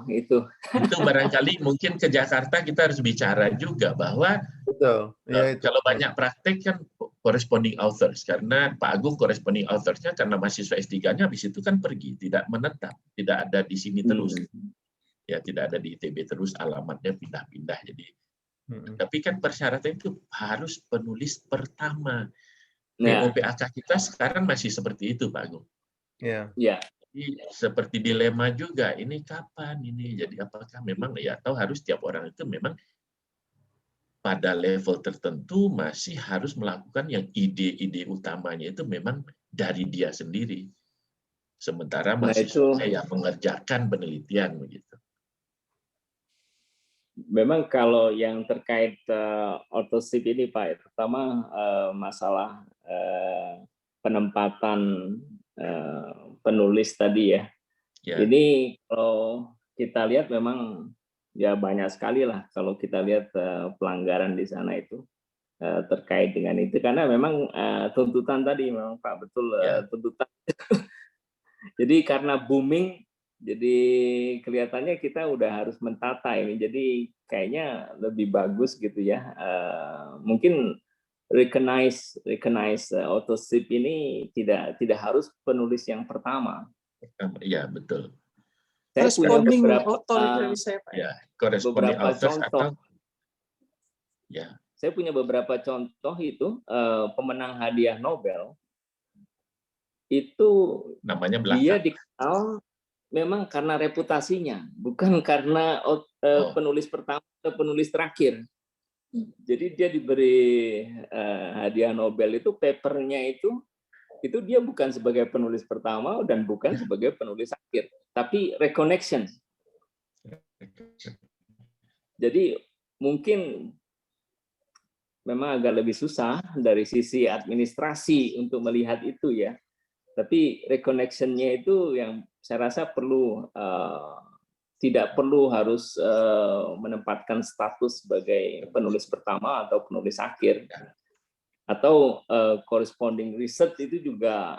barangkali mungkin ke Jakarta kita harus bicara juga bahwa kalau banyak praktek kan corresponding authors, karena Pak Agung corresponding authors-nya karena mahasiswa S3-nya habis itu kan pergi, tidak menetap, tidak ada di sini terus. Ya tidak ada di ITB terus, alamatnya pindah-pindah. Jadi tapi kan persyaratan itu harus penulis pertama. POPAK kita sekarang masih seperti itu, Pak Agung. Ya. Jadi, seperti dilema juga. Ini kapan ini? Jadi apakah memang ya atau harus tiap orang itu memang pada level tertentu masih harus melakukan yang ide-ide utamanya itu memang dari dia sendiri. Sementara mahasiswa saya mengerjakan penelitian begitu. memang kalau yang terkait authorship ini Pak, terutama masalah penempatan penulis tadi ya. Ini kalau kita lihat memang ya banyak sekali lah kalau kita lihat pelanggaran di sana itu terkait dengan itu, karena memang tuntutan tadi memang Pak betul tuntutan. Jadi karena booming, jadi kelihatannya kita udah harus mentata ini. Jadi kayaknya lebih bagus gitu ya. Mungkin recognize authorship ini tidak harus penulis yang pertama. Iya, betul. Saya punya Corresponding beberapa author dari saya, Pak. Ya, corresponding beberapa authors contoh. atau ya. Saya punya beberapa contoh itu pemenang hadiah Nobel itu Namanya dia belakang. dikenal memang karena reputasinya, bukan karena penulis pertama atau penulis terakhir. Jadi dia diberi hadiah Nobel itu papernya itu dia bukan sebagai penulis pertama dan bukan sebagai penulis akhir, tapi reconnection. Jadi mungkin memang agak lebih susah dari sisi administrasi untuk melihat itu ya. Tapi reconnection-nya itu yang saya rasa perlu, tidak perlu harus menempatkan status sebagai penulis pertama atau penulis akhir. Atau corresponding research itu juga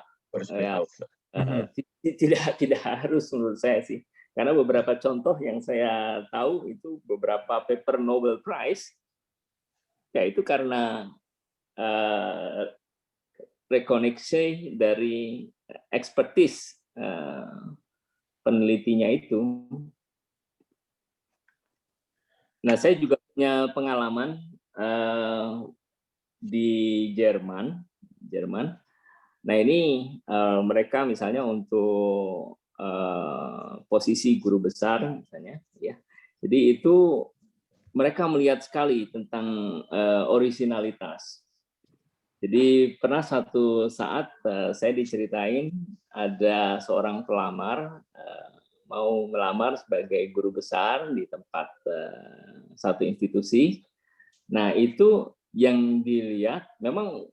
tidak harus menurut saya sih. Karena beberapa contoh yang saya tahu itu beberapa paper Nobel Prize, ya itu karena rekoneksi dari expertise penelitinya itu. Nah, saya juga punya pengalaman di Jerman. Nah, ini mereka misalnya untuk posisi guru besar misalnya, ya. Jadi itu mereka melihat sekali tentang originalitas. Jadi pernah satu saat saya diceritain ada seorang pelamar mau melamar sebagai guru besar di tempat satu institusi. Nah itu yang dilihat memang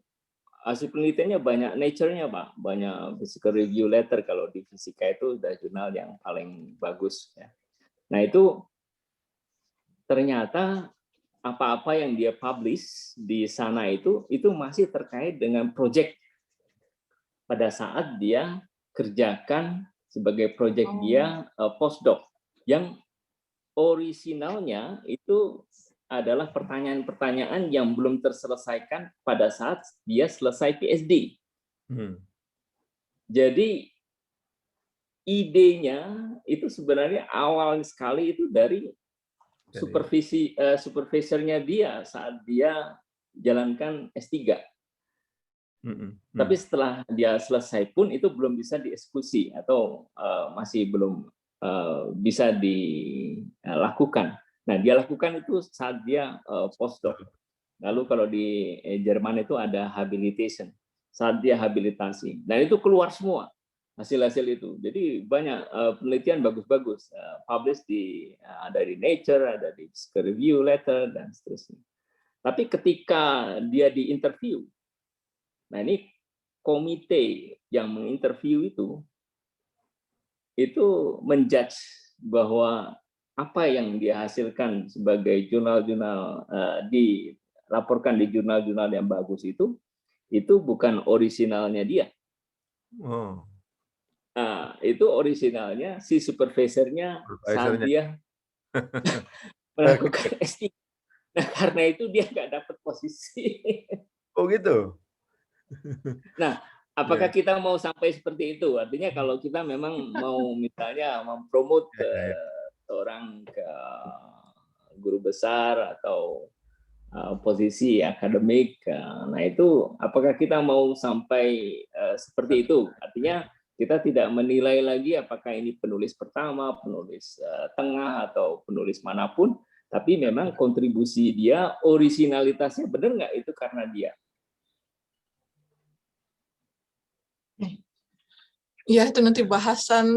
hasil penelitiannya banyak nature-nya Pak, banyak physical review letter, kalau di fisika itu udah jurnal yang paling bagus. Ya. Nah itu ternyata apa-apa yang dia publish di sana itu masih terkait dengan proyek pada saat dia kerjakan sebagai proyek dia postdoc, yang orisinalnya itu adalah pertanyaan-pertanyaan yang belum terselesaikan pada saat dia selesai PhD. Jadi idenya itu sebenarnya awal sekali itu dari supervisornya dia saat dia jalankan S3. Tapi setelah dia selesai pun itu belum bisa dieksekusi atau masih belum bisa dilakukan. Nah, dia lakukan itu saat dia postdoc. Lalu kalau di Jerman itu ada habilitation, saat dia habilitasi. Dan itu keluar semua hasil-hasil itu. Jadi banyak penelitian bagus-bagus publish ada di Nature, ada di Review Letter dan seterusnya. Tapi ketika dia diinterview, nah ini komite yang menginterview itu menjudge bahwa apa yang dia hasilkan sebagai jurnal-jurnal dilaporkan di jurnal-jurnal yang bagus itu bukan orisinalnya dia. Nah, itu orisinalnya si supervisornya saat dia melakukan S3. Nah, karena itu dia nggak dapat posisi. Oh gitu. Nah, apakah kita mau sampai seperti itu? Artinya kalau kita memang mau misalnya mempromot orang ke guru besar atau posisi akademik, nah itu apakah kita mau sampai seperti itu? Artinya kita tidak menilai lagi apakah ini penulis pertama, penulis tengah, atau penulis manapun, tapi memang kontribusi dia, originalitasnya benar nggak itu karena dia. Ya, itu nanti bahasan.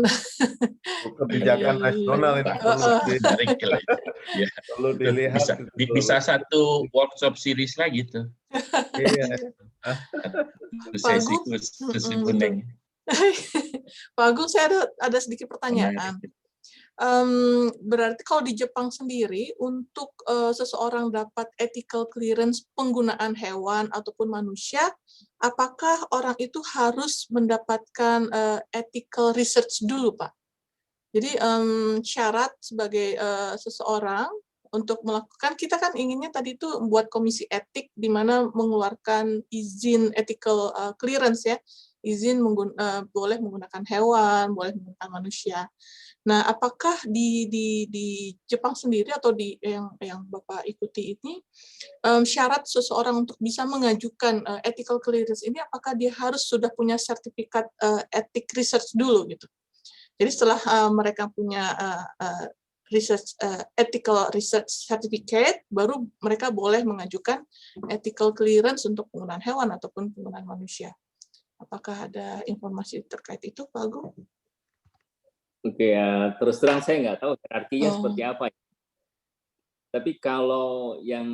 Kebijakan nasional ini Menarik lah itu. Ya. perlu dilihat. Bisa satu workshop series lagi tuh. Iya. Sesi Agung, khusus betul. kuning. Pak Agung, saya ada sedikit pertanyaan. Menarik. Berarti kalau di Jepang sendiri, untuk seseorang dapat ethical clearance penggunaan hewan ataupun manusia, apakah orang itu harus mendapatkan ethical research dulu, Pak? Jadi syarat sebagai seseorang untuk melakukan, kita kan inginnya tadi itu membuat komisi etik di mana mengeluarkan izin ethical clearance ya, izin boleh menggunakan hewan, boleh menggunakan manusia. Nah, apakah di Jepang sendiri atau di yang Bapak ikuti ini, syarat seseorang untuk bisa mengajukan ethical clearance ini, apakah dia harus sudah punya sertifikat ethic research dulu gitu? Jadi setelah mereka punya ethical research certificate, baru mereka boleh mengajukan ethical clearance untuk penggunaan hewan ataupun penggunaan manusia. Apakah ada informasi terkait itu, Pak Agung? Oke, ya, terus terang saya nggak tahu artinya seperti apa. Tapi kalau yang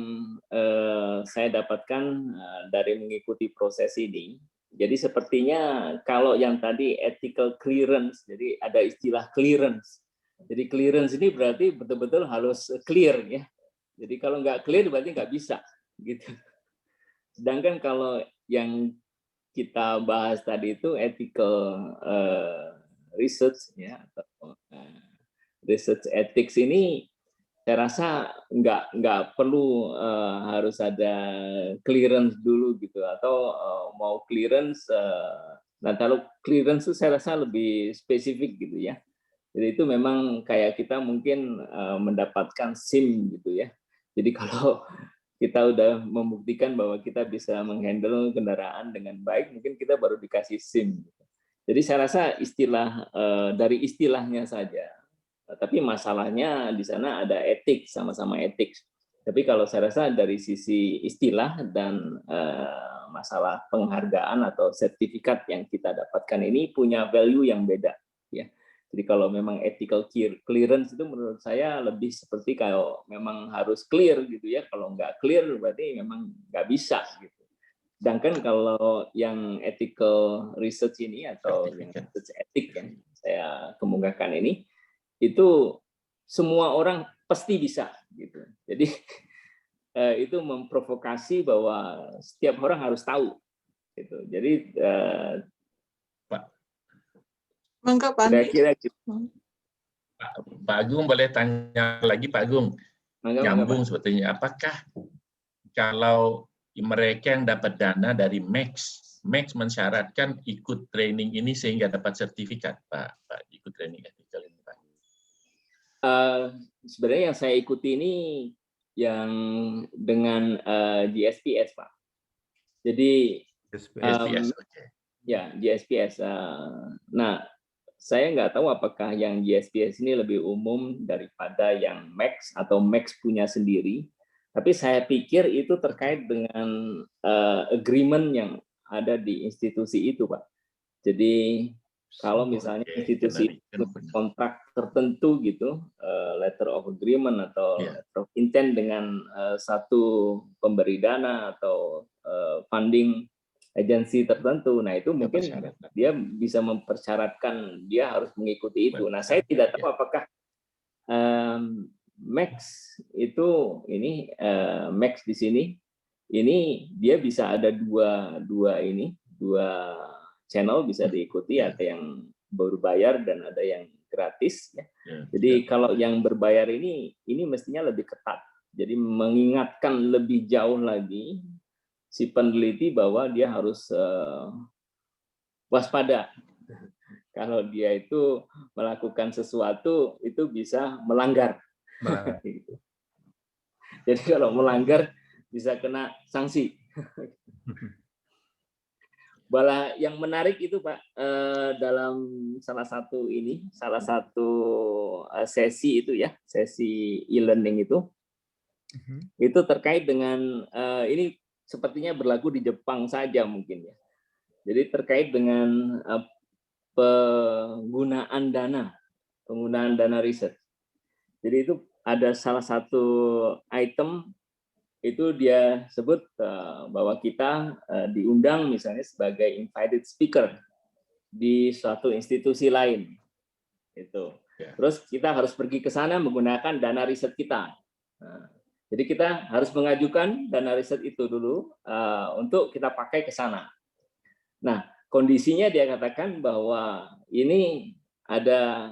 saya dapatkan dari mengikuti proses ini, jadi sepertinya kalau yang tadi ethical clearance, jadi ada istilah clearance. Jadi clearance ini berarti betul-betul harus clear ya. Jadi kalau nggak clear berarti nggak bisa gitu. Sedangkan kalau yang kita bahas tadi itu ethical research ya, atau research ethics ini saya rasa nggak perlu harus ada clearance dulu gitu, atau mau clearance. Nah, kalau clearance itu saya rasa lebih spesifik gitu ya. Jadi itu memang kayak kita mungkin mendapatkan SIM gitu ya. Jadi kalau kita udah membuktikan bahwa kita bisa menghandle kendaraan dengan baik, mungkin kita baru dikasih SIM. Jadi saya rasa dari istilahnya saja. Tapi masalahnya di sana ada etik, sama-sama etik. Tapi kalau saya rasa dari sisi istilah dan masalah penghargaan atau sertifikat yang kita dapatkan ini punya value yang beda. Ya. Jadi kalau memang ethical clearance itu menurut saya lebih seperti kalau memang harus clear gitu ya. Kalau nggak clear berarti memang nggak bisa gitu. Sedangkan kalau yang ethical research ini atau yang research etik yang saya kemukakan ini, itu semua orang pasti bisa gitu. Jadi itu memprovokasi bahwa setiap orang harus tahu gitu. Jadi Mangga, Pak. kira-kira gitu. Pak Agung boleh tanya lagi, Pak Agung. Nyambung sebetulnya. Apakah kalau mereka yang dapat dana dari Max mensyaratkan ikut training ini sehingga dapat sertifikat, Pak ikut training ethical ini, Pak? Sebenarnya yang saya ikuti ini yang dengan GSPS, Pak. Jadi GSPS, ya GSPS. Nah, saya nggak tahu apakah yang GSPS ini lebih umum daripada yang Max atau Max punya sendiri. Tapi saya pikir itu terkait dengan agreement yang ada di institusi itu, Pak. Jadi kalau misalnya institusi itu kontrak tertentu gitu, letter of agreement atau letter of intent dengan satu pemberi dana atau funding agensi tertentu, nah itu mungkin dia bisa mempersyaratkan dia harus mengikuti itu. Nah, saya tidak tahu apakah Max itu ini Max di sini ini dia bisa ada dua channel bisa diikuti, ada yang berbayar dan ada yang gratis ya. Jadi kalau yang berbayar ini mestinya lebih ketat. Jadi mengingatkan lebih jauh lagi si peneliti bahwa dia harus waspada. Kalau dia itu melakukan sesuatu itu bisa melanggar. Jadi kalau melanggar bisa kena sanksi. Malah yang menarik itu Pak, dalam salah satu sesi itu ya, sesi e-learning itu terkait dengan ini sepertinya berlaku di Jepang saja mungkin ya. Jadi terkait dengan penggunaan dana riset. Jadi itu ada salah satu item itu dia sebut bahwa kita diundang misalnya sebagai invited speaker di suatu institusi lain. Itu. Ya. Terus kita harus pergi ke sana menggunakan dana riset kita. Nah, jadi kita harus mengajukan dana riset itu dulu untuk kita pakai ke sana. Nah, kondisinya dia katakan bahwa ini ada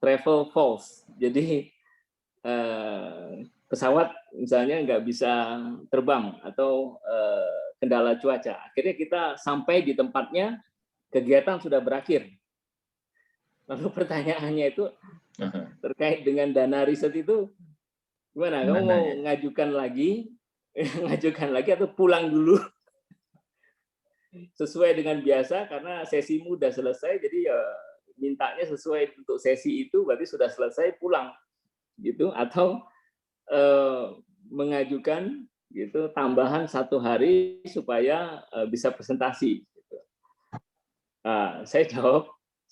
travel false. Jadi pesawat misalnya nggak bisa terbang atau kendala cuaca. Akhirnya kita sampai di tempatnya, kegiatan sudah berakhir. Lalu pertanyaannya itu terkait dengan dana riset itu gimana? Kamu mau ngajukan lagi atau pulang dulu? Sesuai dengan biasa karena sesimu udah selesai, jadi ya mintanya sesuai untuk sesi itu berarti sudah selesai pulang gitu, atau mengajukan gitu tambahan 1 hari supaya bisa presentasi. Gitu.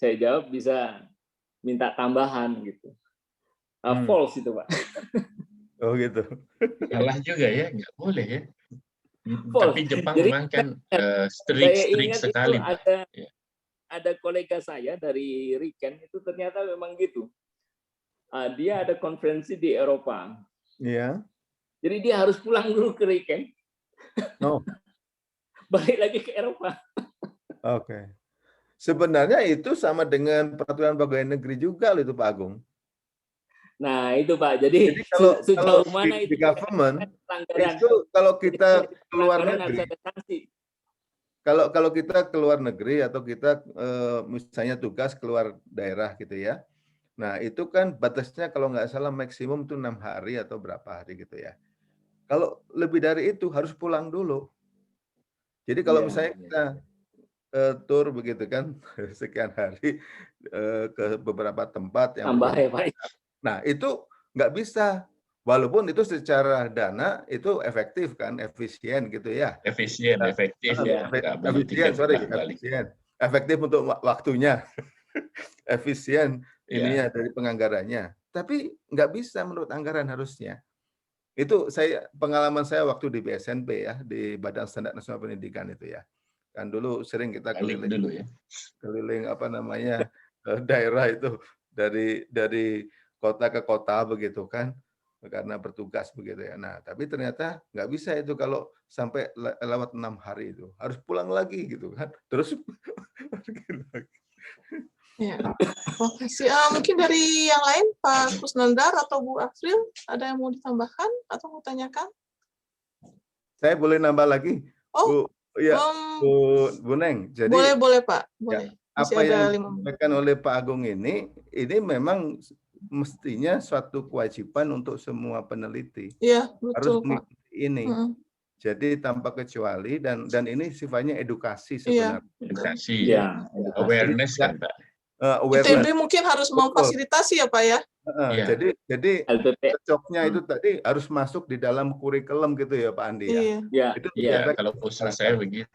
Saya jawab bisa minta tambahan gitu. False itu Pak. Oh gitu. Salah juga ya, nggak boleh ya. False. Tapi Jepang Jadi, memang kan saya strict ingat sekali. itu ada kolega saya dari Riken itu ternyata memang gitu. Dia ada konferensi di Eropa. Iya. Jadi dia harus pulang dulu ke Riken. Oh. Balik lagi ke Eropa. Oke. Sebenarnya itu sama dengan peraturan pegawai negeri juga loh itu Pak Agung. Nah itu Pak. Jadi kalau sejauh mana di itu government pelanggaran? itu kalau kita keluar Pelanggaran negeri, harus ada sanksi. kalau kita keluar negeri atau kita misalnya tugas keluar daerah gitu ya. Nah itu kan batasnya kalau nggak salah maksimum itu 6 hari atau berapa hari gitu ya. Kalau lebih dari itu harus pulang dulu. Jadi kalau misalnya kita tur begitu kan sekian hari ke beberapa tempat yang Tambah ya Pak. nah itu nggak bisa, walaupun itu secara dana itu efektif kan, efisien gitu ya. Efisien, efektif ya. Efisien, efektif untuk waktunya, efisien ininya dari penganggarannya. Tapi nggak bisa menurut anggaran harusnya. Itu pengalaman saya waktu di BSNP ya, di Badan Standar Nasional Pendidikan itu ya. Kan dulu sering kita keliling dulu ya. Keliling daerah itu dari kota ke kota begitu kan, karena bertugas begitu ya. Nah, tapi ternyata nggak bisa itu kalau sampai lewat 6 hari itu. Harus pulang lagi gitu kan. Terus Ya, makasih. Mungkin dari yang lain, Pak Kusnandar atau Bu Afril, ada yang mau ditambahkan atau mau tanyakan? saya boleh nambah lagi, Oh, Bu, ya, Bu Neng. Jadi boleh Pak. Boleh. Ya, apa ada yang disampaikan oleh Pak Agung ini memang mestinya suatu kewajiban untuk semua peneliti. Iya, harus betul, Pak. Ini. Jadi tanpa kecuali dan ini sifatnya edukasi sebenarnya. Edukasi, ya. Awareness kan Pak. ITB mungkin harus memfasilitasi ya Pak ya. Jadi cocoknya itu tadi harus masuk di dalam kurikulum gitu ya Pak Andi ya. Iya, kalau khusus saya begitu.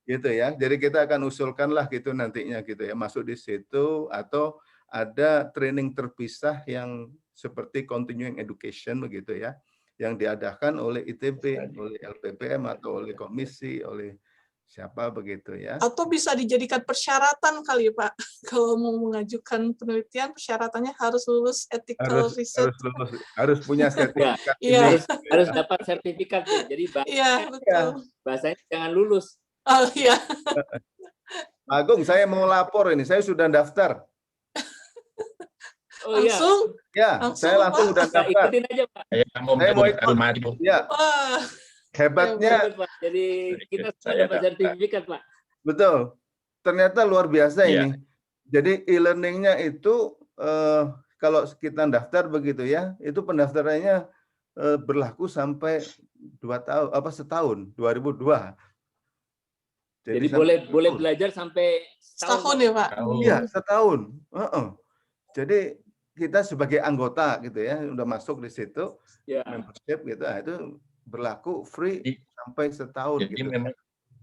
Gitu ya. Jadi kita akan usulkanlah gitu nantinya gitu ya, masuk di situ atau ada training terpisah yang seperti continuing education begitu ya, yang diadakan oleh ITB, oleh LPPM atau oleh komisi, oleh siapa begitu ya. Atau bisa dijadikan persyaratan kali Pak, kalau mau mengajukan penelitian persyaratannya harus lulus ethical research. Harus punya sertifikat. Harus dapat sertifikat. Jadi bahasanya jangan lulus. Oh iya. Pak Agung, saya mau lapor ini. Saya sudah daftar. Oh langsung? Ya, saya langsung udah daftar. Ikutin aja Pak. Saya mau ikut. Ya. Hebatnya. Jadi kita dapat sertifikat Pak. Betul. Ternyata luar biasa ini. Jadi e-learningnya itu kalau kita daftar begitu ya, itu pendaftarannya berlaku sampai 2 tahun, setahun, 2002. Jadi boleh belajar sampai setahun ya Pak? Iya, setahun. Jadi kita sebagai anggota gitu ya, udah masuk di situ, membership gitu, itu berlaku free sampai setahun. Jadi memang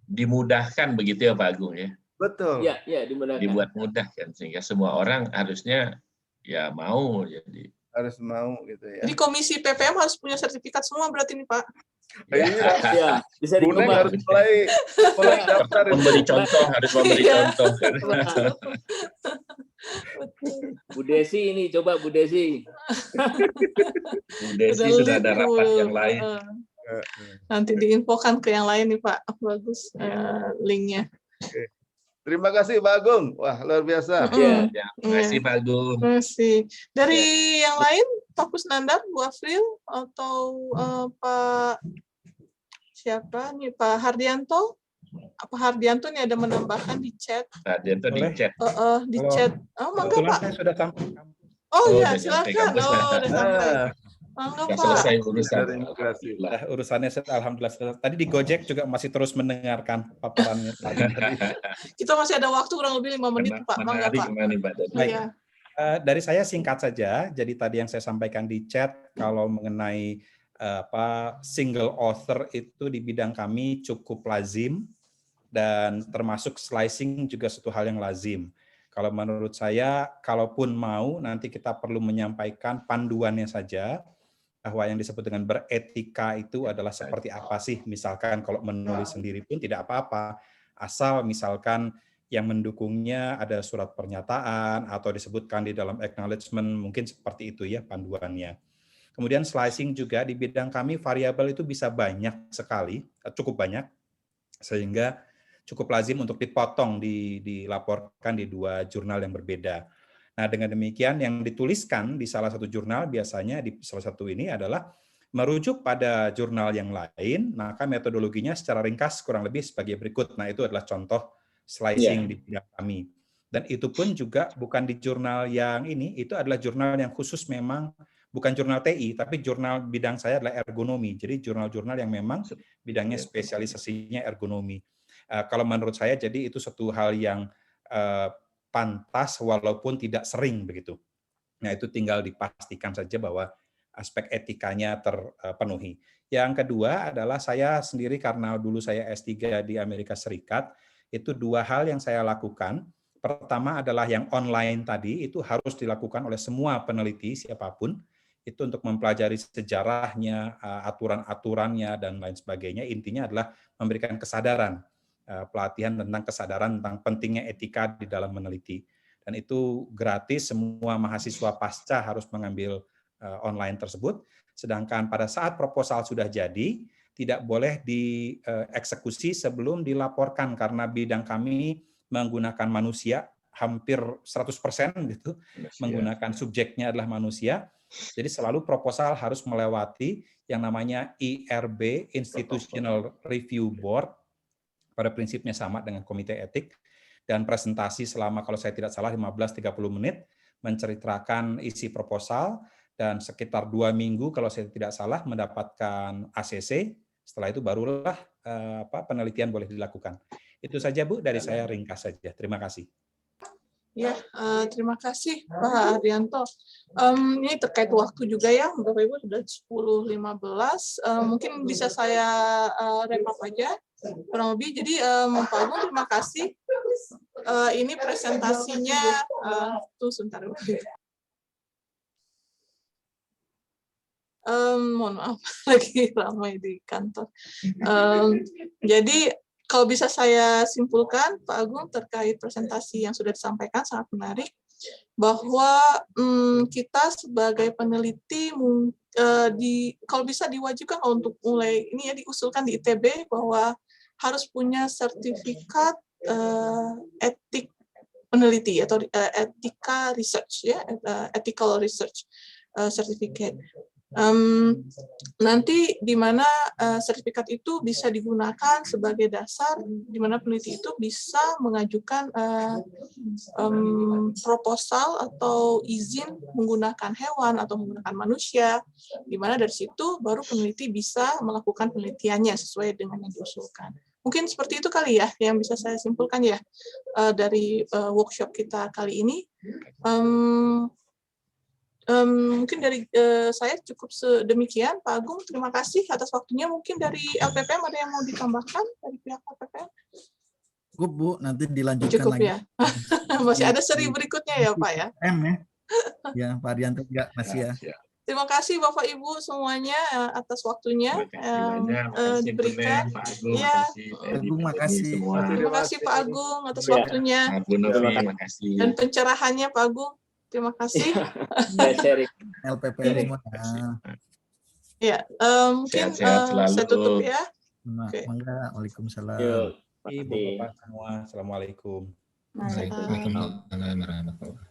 dimudahkan begitu ya Pak Agung ya? Betul. Ya, ya, dimudahkan. Dibuat mudah kan, sehingga semua orang harusnya ya mau jadi. Harus mau gitu ya. Jadi komisi PPM harus punya sertifikat semua berarti nih Pak. Iya. Ya, bisa Buneng dicoba. harus mulai daftar itu. Memberi contoh, harus memberi Iya. contoh. Bu Desi ini, coba Bu Desi. Bu Desi sudah ada lead rapat tuh. yang lain. Nanti diinfokan ke yang lain nih Pak. Bagus linknya. Terima kasih Pak Agung. Wah, luar biasa. Ya. Ya, terima kasih Pak Agung. Terima kasih. Dari yang lain, Pak Kusnandar, Bu Afril, atau Pak siapa nih, Pak Hardianto? Pak Hardianto nih ada menambahkan di chat. Nah, dia tuh di Boleh. chat. Di Halo. chat. Oh, mangga Kebetulan Pak. saya sudah sampaikan. Oh Oh, ya, udah nyampe silakan. kampus. Oh, udah sampai. Nah, Mangga Sudah Pak. selesai urusan. dari imigrasi. Urusannya alhamdulillah selesai. Tadi di Gojek juga masih terus mendengarkan paparannya tadi. Kita masih ada waktu kurang lebih 5 menit Pak. Mangga Menarik Pak. gimana Mbak Dani? Baik. Iya. Dari saya singkat saja. Jadi tadi yang saya sampaikan di chat kalau mengenai single author itu di bidang kami cukup lazim dan termasuk slicing juga satu hal yang lazim. Kalau menurut saya, kalaupun mau nanti kita perlu menyampaikan panduannya saja bahwa yang disebut dengan beretika itu adalah seperti apa sih. Misalkan kalau menulis sendiri pun tidak apa-apa, asal misalkan yang mendukungnya ada surat pernyataan atau disebutkan di dalam acknowledgement, mungkin seperti itu ya panduannya. Kemudian slicing juga di bidang kami variabel itu bisa banyak sekali, cukup banyak, sehingga cukup lazim untuk dipotong, dilaporkan di 2 jurnal yang berbeda. Nah, dengan demikian yang dituliskan di salah satu jurnal biasanya di salah satu ini adalah merujuk pada jurnal yang lain, maka metodologinya secara ringkas kurang lebih sebagai berikut. Nah, itu adalah contoh slicing di bidang kami. Dan itu pun juga bukan di jurnal yang ini, itu adalah jurnal yang khusus memang, bukan jurnal TI, tapi jurnal bidang saya adalah ergonomi. Jadi jurnal-jurnal yang memang bidangnya spesialisasinya ergonomi. Kalau menurut saya, jadi itu satu hal yang pantas walaupun tidak sering begitu. Nah, itu tinggal dipastikan saja bahwa aspek etikanya terpenuhi. Yang kedua adalah saya sendiri karena dulu saya S3 di Amerika Serikat, itu 2 hal yang saya lakukan. Pertama adalah yang online tadi, itu harus dilakukan oleh semua peneliti siapapun, itu untuk mempelajari sejarahnya, aturan-aturannya, dan lain sebagainya. Intinya adalah memberikan kesadaran, pelatihan tentang kesadaran tentang pentingnya etika di dalam meneliti. Dan itu gratis, semua mahasiswa pasca harus mengambil online tersebut. Sedangkan pada saat proposal sudah jadi, tidak boleh dieksekusi sebelum dilaporkan, karena bidang kami menggunakan manusia, hampir 100% gitu, menggunakan subjeknya adalah manusia. Jadi selalu proposal harus melewati yang namanya IRB, Institutional Review Board, pada prinsipnya sama dengan komite etik, dan presentasi selama, kalau saya tidak salah, 15-30 menit, menceritakan isi proposal, dan sekitar 2 minggu, kalau saya tidak salah, mendapatkan ACC, setelah itu barulah penelitian boleh dilakukan. Itu saja Bu, dari saya ringkas saja. Terima kasih. Ya, terima kasih Pak Hardianto. Ini terkait waktu juga ya, Bapak Ibu sudah 10.15. Mungkin bisa saya wrap up aja kurang lebih. Jadi Pak Agung terima kasih. Ini presentasinya sebentar. Mohon maaf lagi ramai di kantor. Jadi kalau bisa saya simpulkan, Pak Agung, terkait presentasi yang sudah disampaikan sangat menarik, bahwa kita sebagai peneliti kalau bisa diwajibkan untuk mulai ini ya, diusulkan di ITB bahwa harus punya sertifikat etik peneliti atau etika research ya, ethical research certificate. Nanti di mana sertifikat itu bisa digunakan sebagai dasar di mana peneliti itu bisa mengajukan proposal atau izin menggunakan hewan atau menggunakan manusia, di mana dari situ baru peneliti bisa melakukan penelitiannya sesuai dengan yang diusulkan. Mungkin seperti itu kali ya yang bisa saya simpulkan ya dari workshop kita kali ini. Mungkin dari saya cukup sedemikian, Pak Agung. Terima kasih atas waktunya. Mungkin dari LPPM ada yang mau ditambahkan dari pihak LPPM? Cukup Bu, nanti dilanjutkan Cukup lagi. ya. Masih ada seri berikutnya ya Pak ya. M ya. Ya, Pak Arianto juga masih ya. Terima kasih Bapak Ibu semuanya atas waktunya diberikan. Ya. Agung, makasih. Terima kasih Pak Agung atas Ya. waktunya Bu Novi, makasih. dan pencerahannya Pak Agung. Terima kasih. Sharing. LPPM semua. Ya, mungkin Sehat-sehat selalu. saya tutup ya. Oke. Waalaikumsalam. Yuk, Ibu Bapak semua, assalamualaikum. Nah, Waalaikumsalam warahmatullahi wabarakatuh.